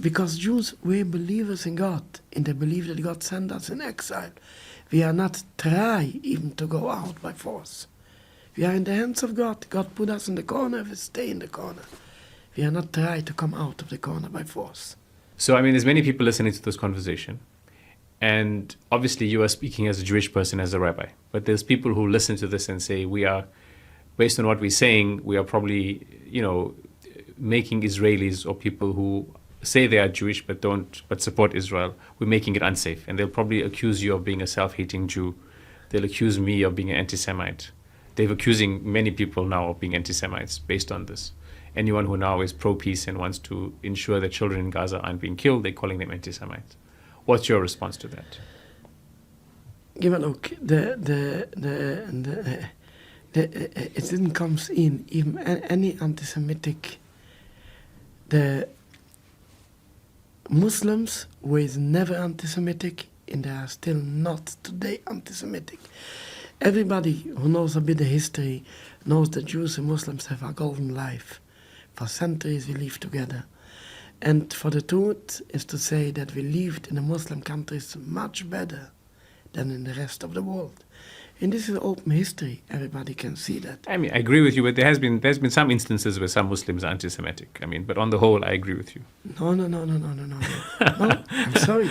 Because Jews were believers in God, and they believe that God sent us in exile. We are not try even to go out by force. We are in the hands of God. God put us in the corner, we stay in the corner. We are not try to come out of the corner by force. So, I mean, there's many people listening to this conversation. And obviously you are speaking as a Jewish person, as a rabbi. But there's people who listen to this and say, we are, based on what we're saying, we are probably, making Israelis or people who say they are Jewish but support Israel, we're making it unsafe. And they'll probably accuse you of being a self-hating Jew. They'll accuse me of being an anti-Semite. They're accusing many people now of being anti-Semites based on this. Anyone who now is pro-peace and wants to ensure that children in Gaza aren't being killed, they're calling them anti-Semites. What's your response to that? Give a look. It didn't come in even any anti-Semitic. The Muslims were never anti-Semitic, and they are still not today anti-Semitic. Everybody who knows a bit of history knows that Jews and Muslims have a golden life. For centuries we live together. And for the truth is to say that we lived in the Muslim countries much better than in the rest of the world. And this is open history. Everybody can see that. I mean, I agree with you, but there's been some instances where some Muslims are anti-Semitic. I mean, but on the whole, I agree with you. No. No, I'm sorry.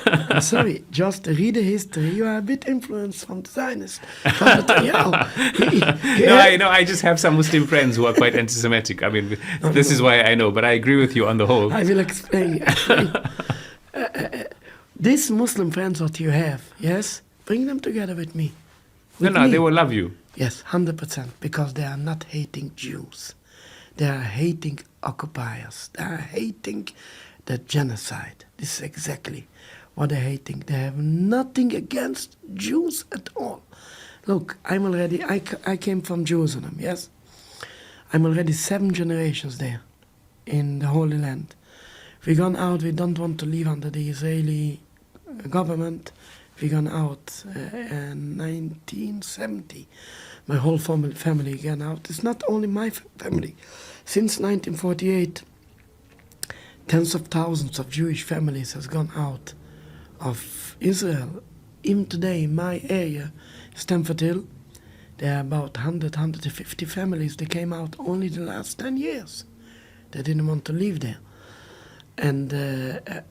I'm sorry. Just read the history. You are a bit influenced from the Zionists. From No, I just have some Muslim friends who are quite anti-Semitic. I mean, this is why I know, but I agree with you on the whole. I will explain. These Muslim friends that you have, yes, bring them together with me. No, they will love you. Yes, 100%, because they are not hating Jews. They are hating occupiers. They are hating the genocide. This is exactly what they're hating. They have nothing against Jews at all. Look, I came from Jerusalem, yes? I'm already 7 generations there in the Holy Land. We gone out, we don't want to live under the Israeli government. We gone out in 1970. My whole family gone out. It's not only my family. Since 1948, tens of thousands of Jewish families has gone out of Israel. Even today, in my area, Stamford Hill, there are about 150 families. They came out only the last 10 years. They didn't want to live there. And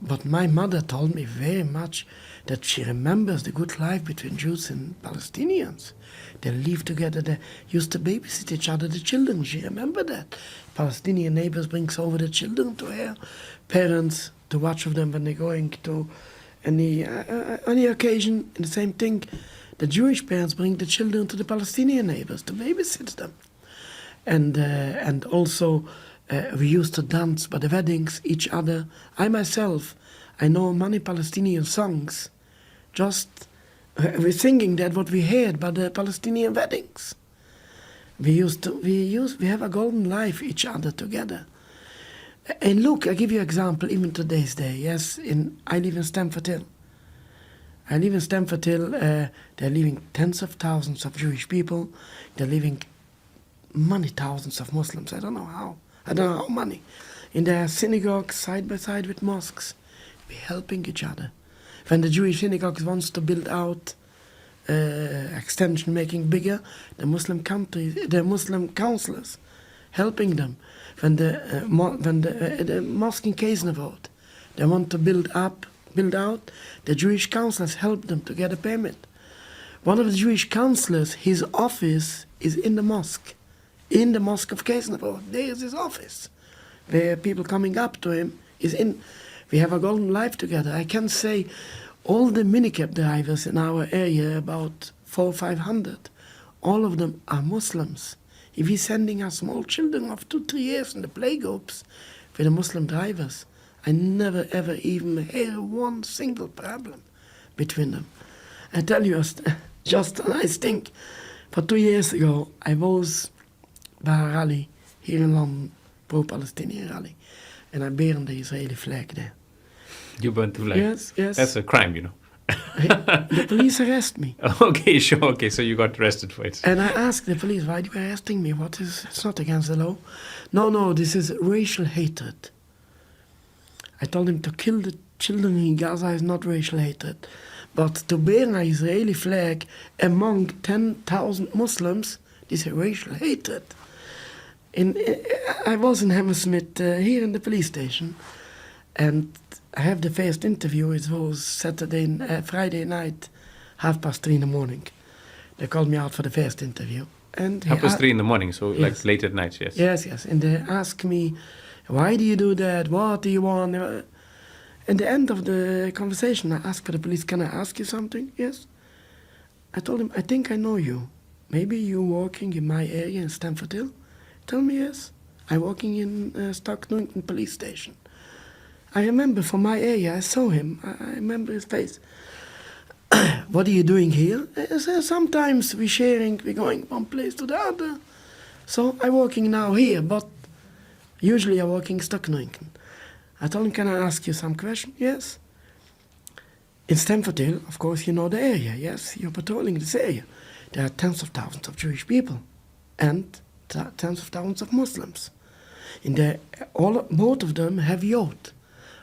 but my mother told me very much that she remembers the good life between Jews and Palestinians. They lived together, they used to babysit each other, the children. She remembered that. Palestinian neighbors brings over the children to her parents to watch of them when they're going to any occasion. And the same thing, the Jewish parents bring the children to the Palestinian neighbors to babysit them. And also we used to dance by the weddings each other. I myself, I know many Palestinian songs. Just we're singing that what we heard by the Palestinian weddings. We have a golden life each other together. And look, I give you an example, even today's day. Yes, I live in Stamford Hill. They're living tens of thousands of Jewish people. They're living many thousands of Muslims. I don't know how many. In their synagogues, side by side with mosques. We're helping each other. When the Jewish synagogues wants to build out extension, making bigger, the Muslim counselors helping them. When the mosque in Keesneveld, they want to build out, the Jewish counselors help them to get a permit. One of the Jewish counselors, his office is in the mosque of Keesneveld. There is his office, where people coming up to him is in. We have a golden life together. I can say all the minicab drivers in our area, about 400 or 500, all of them are Muslims. If he's sending our small children of 2-3 years in the playgroups with the Muslim drivers, I never ever even hear one single problem between them. I tell you just a nice thing. For 2 years ago, I was by a rally here in London, pro-Palestinian rally, and I burned the Israeli flag there. You burnt the flag? Yes. That's a crime, you know. The police arrest me. Okay, sure. Okay, so you got arrested for it. And I asked the police, why are you arresting me? It's not against the law. No, this is racial hatred. I told him to kill the children in Gaza is not racial hatred. But to burn an Israeli flag among 10,000 Muslims, this is racial hatred. I was in Hammersmith, here in the police station, and I have the first interview. It was Friday night, 3:30 in the morning. They called me out for the first interview. And 3:30 in the morning, so yes. Like late at night, yes. Yes. And they asked me, why do you do that? What do you want? At the end of the conversation, I asked for the police, can I ask you something? Yes. I told him, I think I know you. Maybe you're working in my area in Stamford Hill? Tell me yes. I'm working in Stoke Newington police station. I remember from my area, I saw him. I remember his face. What are you doing here? Sometimes we're going one place to the other. So I'm working now here, but usually I'm working in Stoke Newington. I told him, can I ask you some question? Yes. In Stamford Hill, of course, you know the area. Yes, you're patrolling this area. There are tens of thousands of Jewish people and tens of thousands of Muslims. Both of them have youth.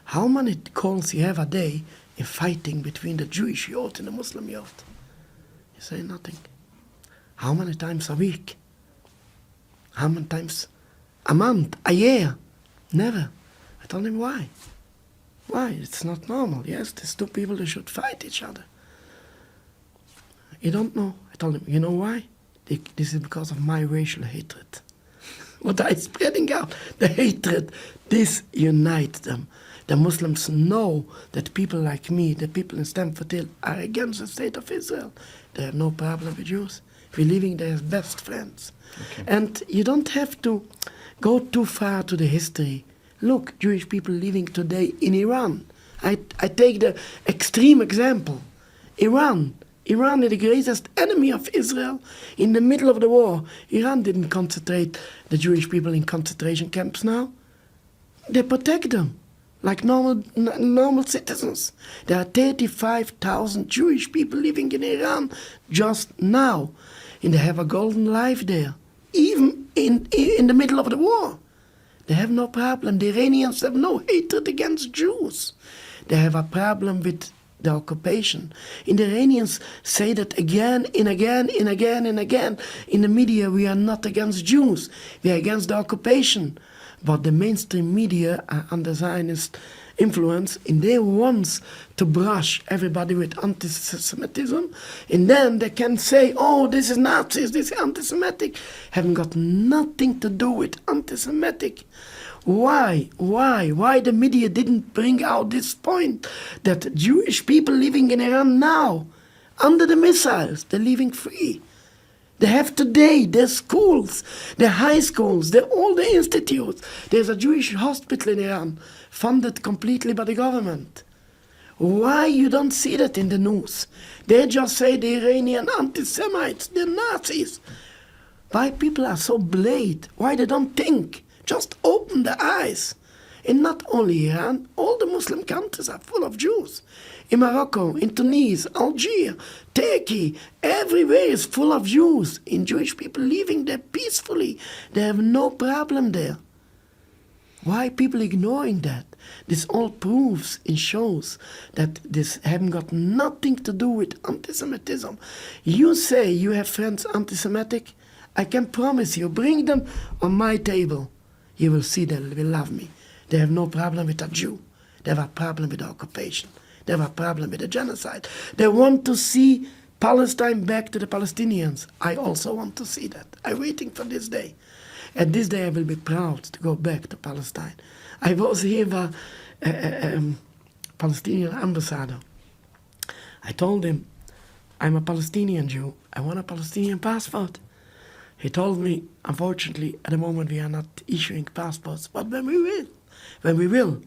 How many calls you have a day in fighting between the Jewish youth and the Muslim youth? You say nothing. How many times a week? How many times a month, a year? Never. I told him, why? Why? It's not normal. Yes, these two people, they should fight each other. You don't know. I told him, you know why? This is because of my racial hatred. What I'm spreading out, the hatred, this unites them. The Muslims know that people like me, the people in Stamford Hill, are against the state of Israel. They have no problem with Jews. We're living there as best friends. Okay. And you don't have to go too far to the history. Look, Jewish people living today in Iran. I take the extreme example. Iran is the greatest enemy of Israel. In the middle of the war, Iran didn't concentrate the Jewish people in concentration camps now. They protect them. like normal citizens. There are 35,000 Jewish people living in Iran just now, and they have a golden life there, even in the middle of the war. They have no problem. The Iranians have no hatred against Jews. They have a problem with the occupation. And the Iranians say that again and again and again and again. In the media, we are not against Jews. We are against the occupation. But the mainstream media are under Zionist influence, and they want to brush everybody with anti-Semitism, and then they can say, oh, this is Nazis, this is anti-Semitic. Haven't got nothing to do with anti-Semitic. Why the media didn't bring out this point that Jewish people living in Iran now, under the missiles, they're living free. They have today their schools, their high schools, all the institutes. There's a Jewish hospital in Iran, funded completely by the government. Why you don't see that in the news? They just say the Iranian anti-Semites, the Nazis. Why people are so blade? Why they don't think? Just open the eyes. And not only Iran, all the Muslim countries are full of Jews. In Morocco, in Tunisia, Algeria, Turkey, everywhere is full of Jews. And Jewish people living there peacefully. They have no problem there. Why people ignoring that? This all proves and shows that this haven't got nothing to do with anti-Semitism. You say you have friends anti-Semitic, I can promise you, bring them on my table. You will see them, they will love me. They have no problem with a Jew. They have a problem with the occupation. They have a problem with the genocide. They want to see Palestine back to the Palestinians. I also want to see that. I'm waiting for this day. And this day I will be proud to go back to Palestine. I was here with a Palestinian ambassador. I told him, I'm a Palestinian Jew. I want a Palestinian passport. He told me, unfortunately, at the moment we are not issuing passports, but when we will,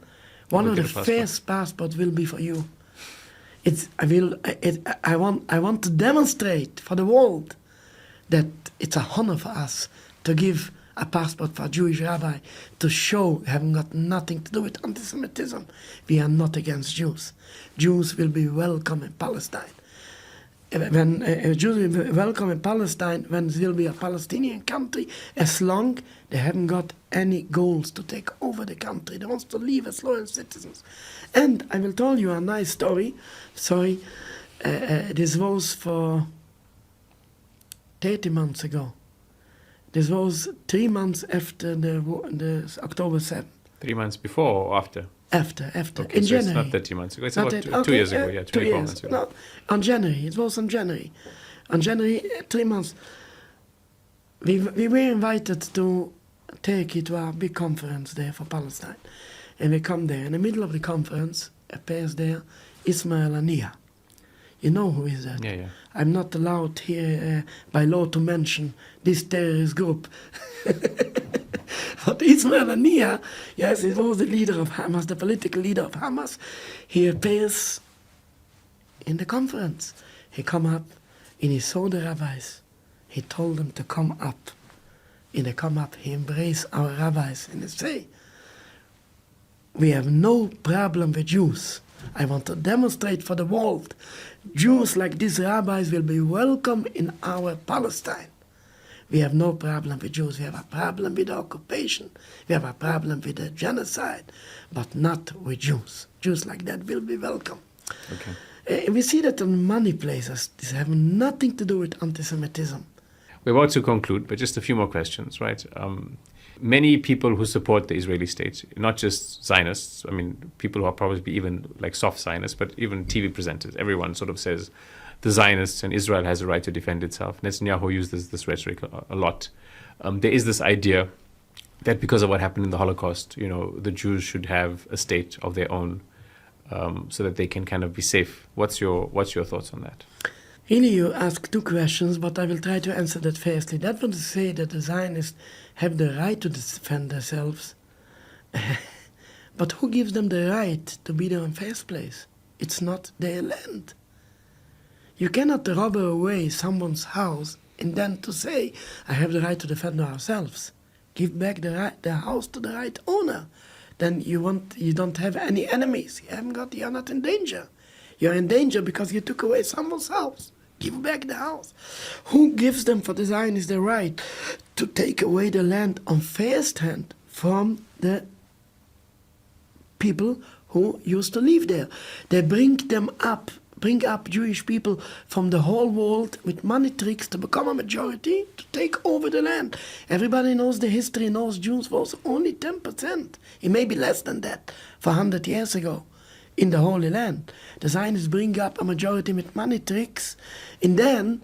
one of the first passports will be for you. I want to demonstrate for the world that it's an honor for us to give a passport for a Jewish rabbi to show having got nothing to do with anti-Semitism. We are not against Jews. Jews will be welcome in Palestine. When Jews will be welcome in Palestine, when there will be a Palestinian country, as long they haven't got any goals to take over the country. They want to live as loyal citizens. And I will tell you a nice story. This was for 30 months ago. This was 3 months after the October 7th. 3 months before or after? After. Okay, in so January. it's not 30 months ago. It's about 2 years ago, 24 months ago. No, on January. It was on January. On January, 3 months. We were invited to Turkey to a big conference there for Palestine. And we come there. In the middle of the conference, appears there Ismail Haniyeh. You know who is that? Yeah. I'm not allowed here by law to mention this terrorist group. But Ismail Haniyeh, yes, he was the leader of Hamas, the political leader of Hamas. He appears in the conference. He come up and he saw the rabbis. He told them to come up. And they come up. He embraced our rabbis and he say, we have no problem with Jews. I want to demonstrate for the world. Jews like these rabbis will be welcome in our Palestine. We have no problem with Jews. We have a problem with the occupation. We have a problem with the genocide, but not with Jews. Jews like that will be welcome. Okay. We see that in many places. This has nothing to do with anti-Semitism. We're about to conclude, but just a few more questions, right? Many people who support the Israeli state, not just Zionists, I mean, people who are probably even like soft Zionists, but even TV presenters, everyone sort of says the Zionists and Israel has a right to defend itself. Netanyahu uses this rhetoric a lot. There is this idea that because of what happened in the Holocaust, the Jews should have a state of their own so that they can kind of be safe. What's your thoughts on that? Really, you ask two questions, but I will try to answer that firstly. That would say that the Zionists have the right to defend themselves. But who gives them the right to be there in the first place? It's not their land. You cannot rob away someone's house and then to say, I have the right to defend ourselves. Give back the house to the right owner. then you don't have any enemies. You're not in danger. You're in danger because you took away someone's house. Give back the house. Who gives them, for the Zionists, the right to take away the land on first hand from the people who used to live there? They bring up Jewish people from the whole world with money tricks to become a majority, to take over the land. Everybody knows the history, knows Jews was only 10%. It may be less than that, 400 years ago, in the Holy Land. The Zionists bring up a majority with money tricks, and then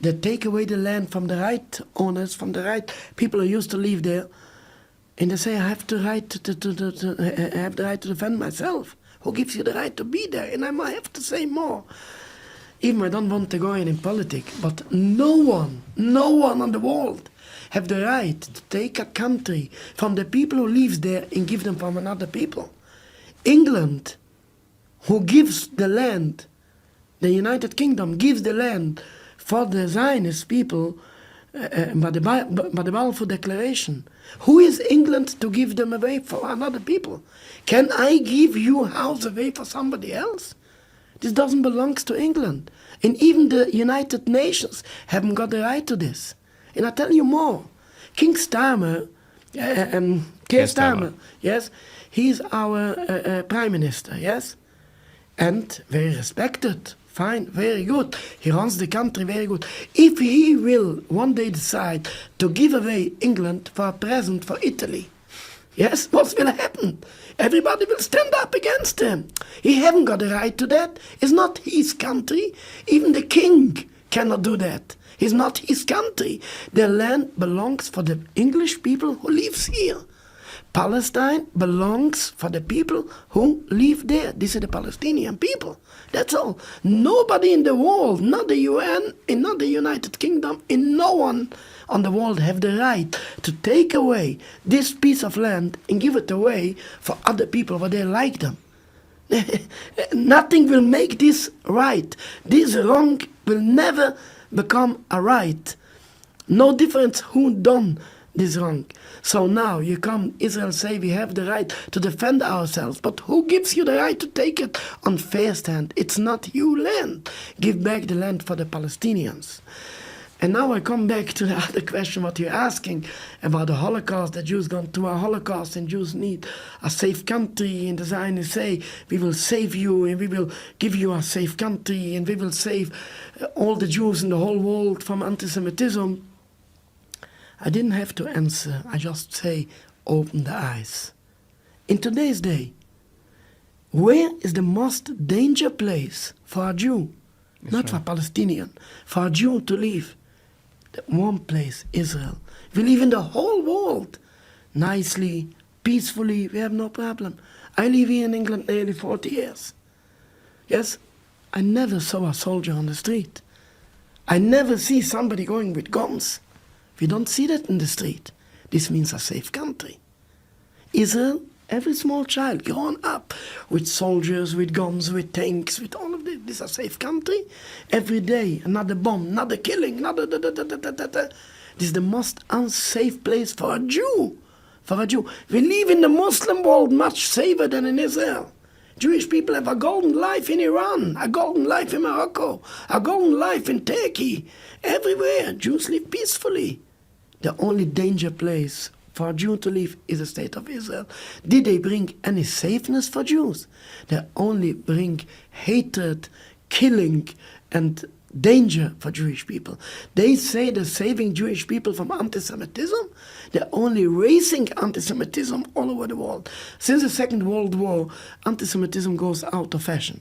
they take away the land from the right owners, from the right people who used to live there, and they say, I have the right to defend myself. Who gives you the right to be there? And I might have to say more. Even I don't want to go in politics, but no one on the world have the right to take a country from the people who live there and give them from another people. England, who gives the land, the United Kingdom gives the land for the Zionist people by the Balfour Declaration. Who is England to give them away for another people? Can I give your house away for somebody else? This doesn't belong to England. And even the United Nations haven't got the right to this. And I tell you more. King Starmer, Keir Starmer, yes, he's our prime minister, yes? And very respected, fine, very good. He runs the country very good. If he will one day decide to give away England for a present for Italy, yes, what will happen? Everybody will stand up against him. He haven't got a right to that. It's not his country. Even the king cannot do that. It's not his country. The land belongs for the English people who lives here. Palestine belongs for the people who live there. These are the Palestinian people. That's all. Nobody in the world, not the UN, and not the United Kingdom, and no one on the world have the right to take away this piece of land and give it away for other people where they like them. Nothing will make this right. This wrong will never become a right. No difference who done this wrong. So now you come, Israel say we have the right to defend ourselves, but who gives you the right to take it on first hand? It's not your land. Give back the land for the Palestinians. And now I come back to the other question what you're asking about the Holocaust, that Jews gone through a Holocaust and Jews need a safe country, and the Zionists say we will save you and we will give you a safe country and we will save all the Jews in the whole world from anti-Semitism. I didn't have to answer. I just say, open the eyes. In today's day, where is the most danger place for a Jew? That's not right. For a Palestinian, for a Jew to live. The one place, Israel. We live in the whole world. Nicely, peacefully, we have no problem. I live here in England nearly 40 years. Yes, I never saw a soldier on the street. I never see somebody going with guns. We don't see that in the street. This means a safe country. Israel, every small child grown up with soldiers, with guns, with tanks, with all of this. This is a safe country. Every day, another bomb, another killing, another This is the most unsafe place for a Jew. For a Jew. We live in the Muslim world much safer than in Israel. Jewish people have a golden life in Iran, a golden life in Morocco, a golden life in Turkey. Everywhere, Jews live peacefully. The only danger place for a Jew to live is the state of Israel. Did they bring any safeness for Jews? They only bring hatred, killing, and danger for Jewish people. They say they're saving Jewish people from anti-Semitism. They're only raising anti-Semitism all over the world. Since the Second World War, anti-Semitism goes out of fashion.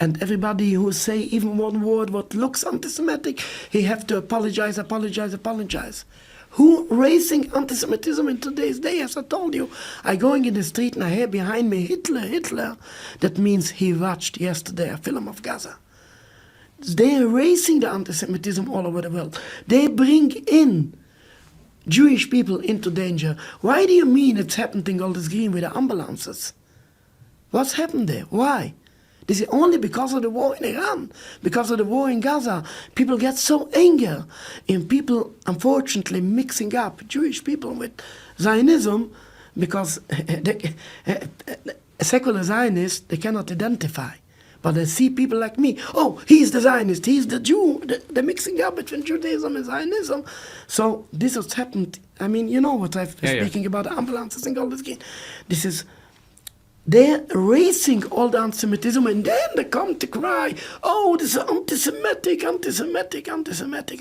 And everybody who say even one word what looks anti-Semitic, he have to apologize. Who raising anti-Semitism in today's day? As I told you, I going in the street and I hear behind me Hitler. That means he watched yesterday a film of Gaza. They are raising the anti-Semitism all over the world. They bring in Jewish people into danger. Why do you mean it's happened in Golders Green with the ambulances? What's happened there? Why? This is only because of the war in Iran, because of the war in Gaza. People get so angry, and people, unfortunately, mixing up Jewish people with Zionism, because secular Zionists, they cannot identify. But they see people like me. Oh, he's the Zionist, he's the Jew. They're mixing up between Judaism and Zionism. So this has happened. I mean, you know what I've been speaking about, ambulances and all this. This is, they're erasing all the anti-Semitism, and then they come to cry, oh, this is anti-Semitic.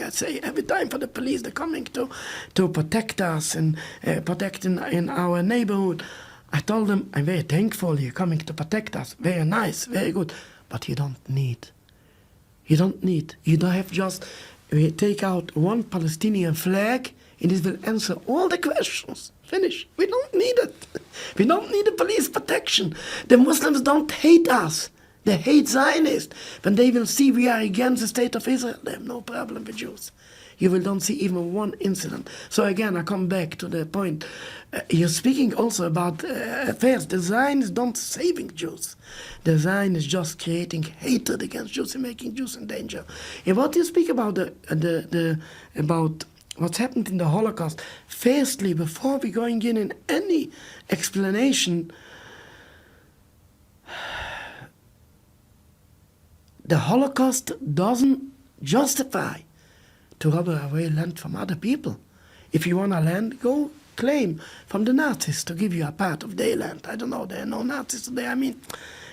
I say every time for the police, they're coming to protect us and protect in our neighborhood. I told them, I'm very thankful you're coming to protect us. Very nice, very good. But you don't need. You don't have just take out one Palestinian flag and it will answer all the questions. Finish. We don't need it. We don't need the police protection. The Muslims don't hate us. They hate Zionists. When they will see we are against the state of Israel, they have no problem with Jews. You will don't see even one incident. So again, I come back to the point. You're speaking also about affairs. The Zionists don't saving Jews. The Zionists just creating hatred against Jews and making Jews in danger. And what you speak about about what's happened in the Holocaust, firstly, before we going in any explanation, the Holocaust doesn't justify to rob away land from other people. If you want a land, go claim from the Nazis to give you a part of their land. I don't know, there are no Nazis today. I mean,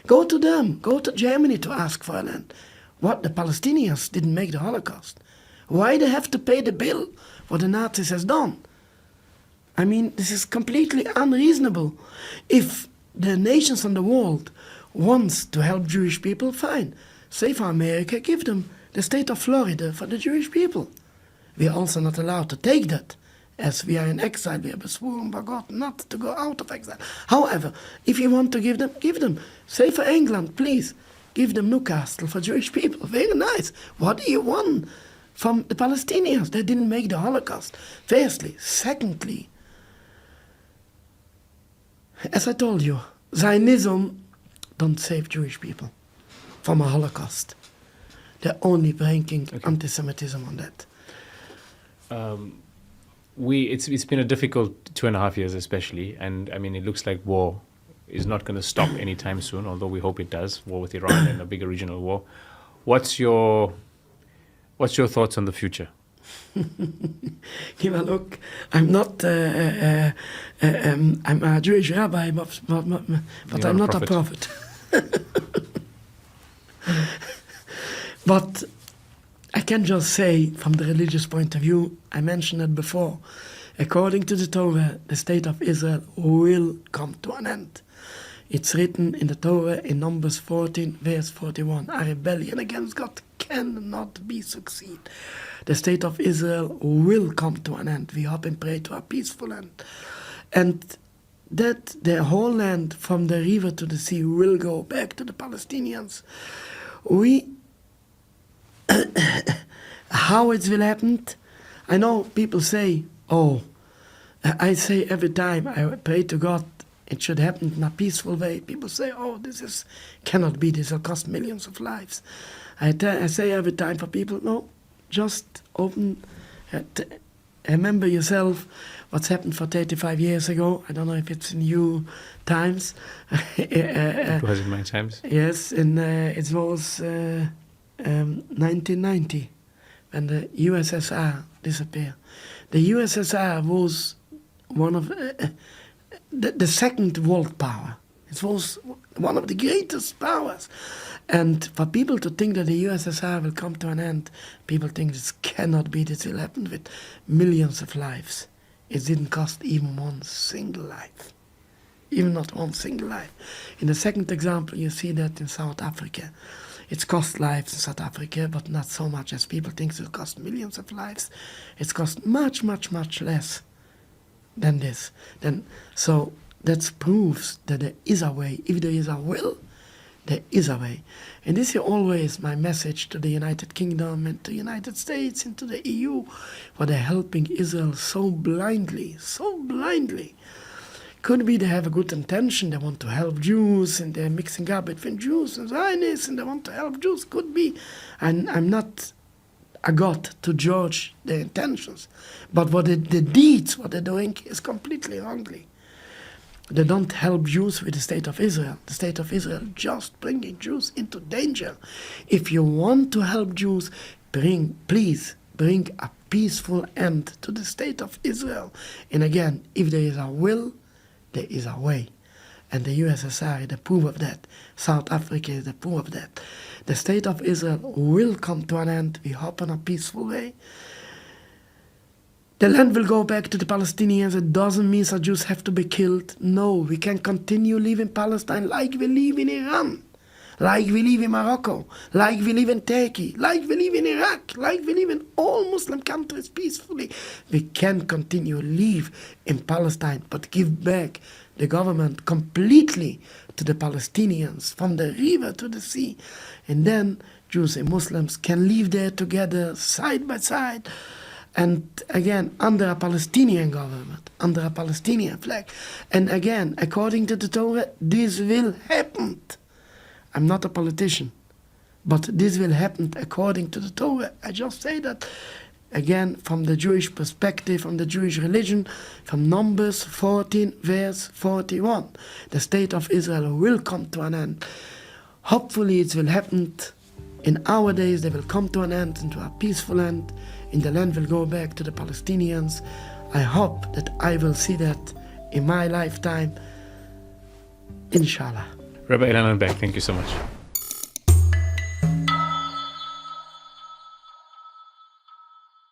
go to them, go to Germany to ask for a land. What, the Palestinians didn't make the Holocaust? Why they have to pay the bill what the Nazis has done? I mean, this is completely unreasonable. If the nations in the world wants to help Jewish people, fine. Say for America, give them the state of Florida for the Jewish people. We are also not allowed to take that. As we are in exile, we have sworn by God not to go out of exile. However, if you want to give them, give them. Say for England, please, give them Newcastle for Jewish people. Very nice. What do you want from the Palestinians? They didn't make the Holocaust. Firstly. Secondly, as I told you, Zionism don't save Jewish people from a Holocaust. They're only bringing anti-Semitism on that. It's been a difficult 2.5 years, especially, and I mean, it looks like war is not going to stop anytime soon, although we hope it does. War with Iran and a bigger regional war. What's your thoughts on the future? Yeah, look, I'm not. I'm a Jewish rabbi, but I'm not a prophet. But I can just say, from the religious point of view, I mentioned it before, according to the Torah, the state of Israel will come to an end. It's written in the Torah in Numbers 14, verse 41, a rebellion against God cannot be succeed. The state of Israel will come to an end. We hope and pray to a peaceful end. And that the whole land from the river to the sea will go back to the Palestinians. How it will happen? I know people say, oh, I say every time I pray to God, it should happen in a peaceful way. People say, oh, cannot be, this will cost millions of lives. I say every time for people, no, just open, remember yourself what's happened for 35 years ago. I don't know if it's in your times. It was in my times. Yes, and it was 1990 when the USSR disappeared. The USSR was one of the second world power. It was one of the greatest powers. And for people to think that the USSR will come to an end, people think this cannot be, this will happen with millions of lives. It didn't cost even one single life. Even not one single life. In the second example, you see that in South Africa. It's cost lives in South Africa, but not so much as people think it will cost millions of lives. It's cost much, much, much less than this. So that proves that there is a way. If there is a will, there is a way. And this is always my message to the United Kingdom and to the United States and to the EU, where they're helping Israel so blindly. Could be they have a good intention, they want to help Jews, and they're mixing up between Jews and Zionists, and they want to help Jews, could be. And I'm not a God to judge their intentions. But what the deeds, what they're doing, is completely wrongly. They don't help Jews with the state of Israel. The state of Israel just bringing Jews into danger. If you want to help Jews, please bring a peaceful end to the state of Israel. And again, if there is a will, there is a way. And the USSR is the proof of that. South Africa is the proof of that. The state of Israel will come to an end, we hope, in a peaceful way. The land will go back to the Palestinians. It doesn't mean that Jews have to be killed. No, we can continue living in Palestine like we live in Iran, like we live in Morocco, like we live in Turkey, like we live in Iraq, like we live in all Muslim countries peacefully. We can continue live in Palestine, but give back the government completely to the Palestinians, from the river to the sea. And then Jews and Muslims can live there together, side by side. And again, under a Palestinian government, under a Palestinian flag. And again, according to the Torah, this will happen. I'm not a politician, but this will happen according to the Torah. I just say that, again, from the Jewish perspective, from the Jewish religion, from Numbers 14, verse 41. The state of Israel will come to an end. Hopefully it will happen in our days. They will come to an end, into a peaceful end. And the land will go back to the Palestinians. I hope that I will see that in my lifetime. Inshallah. Rabbi Ilhan, thank you so much.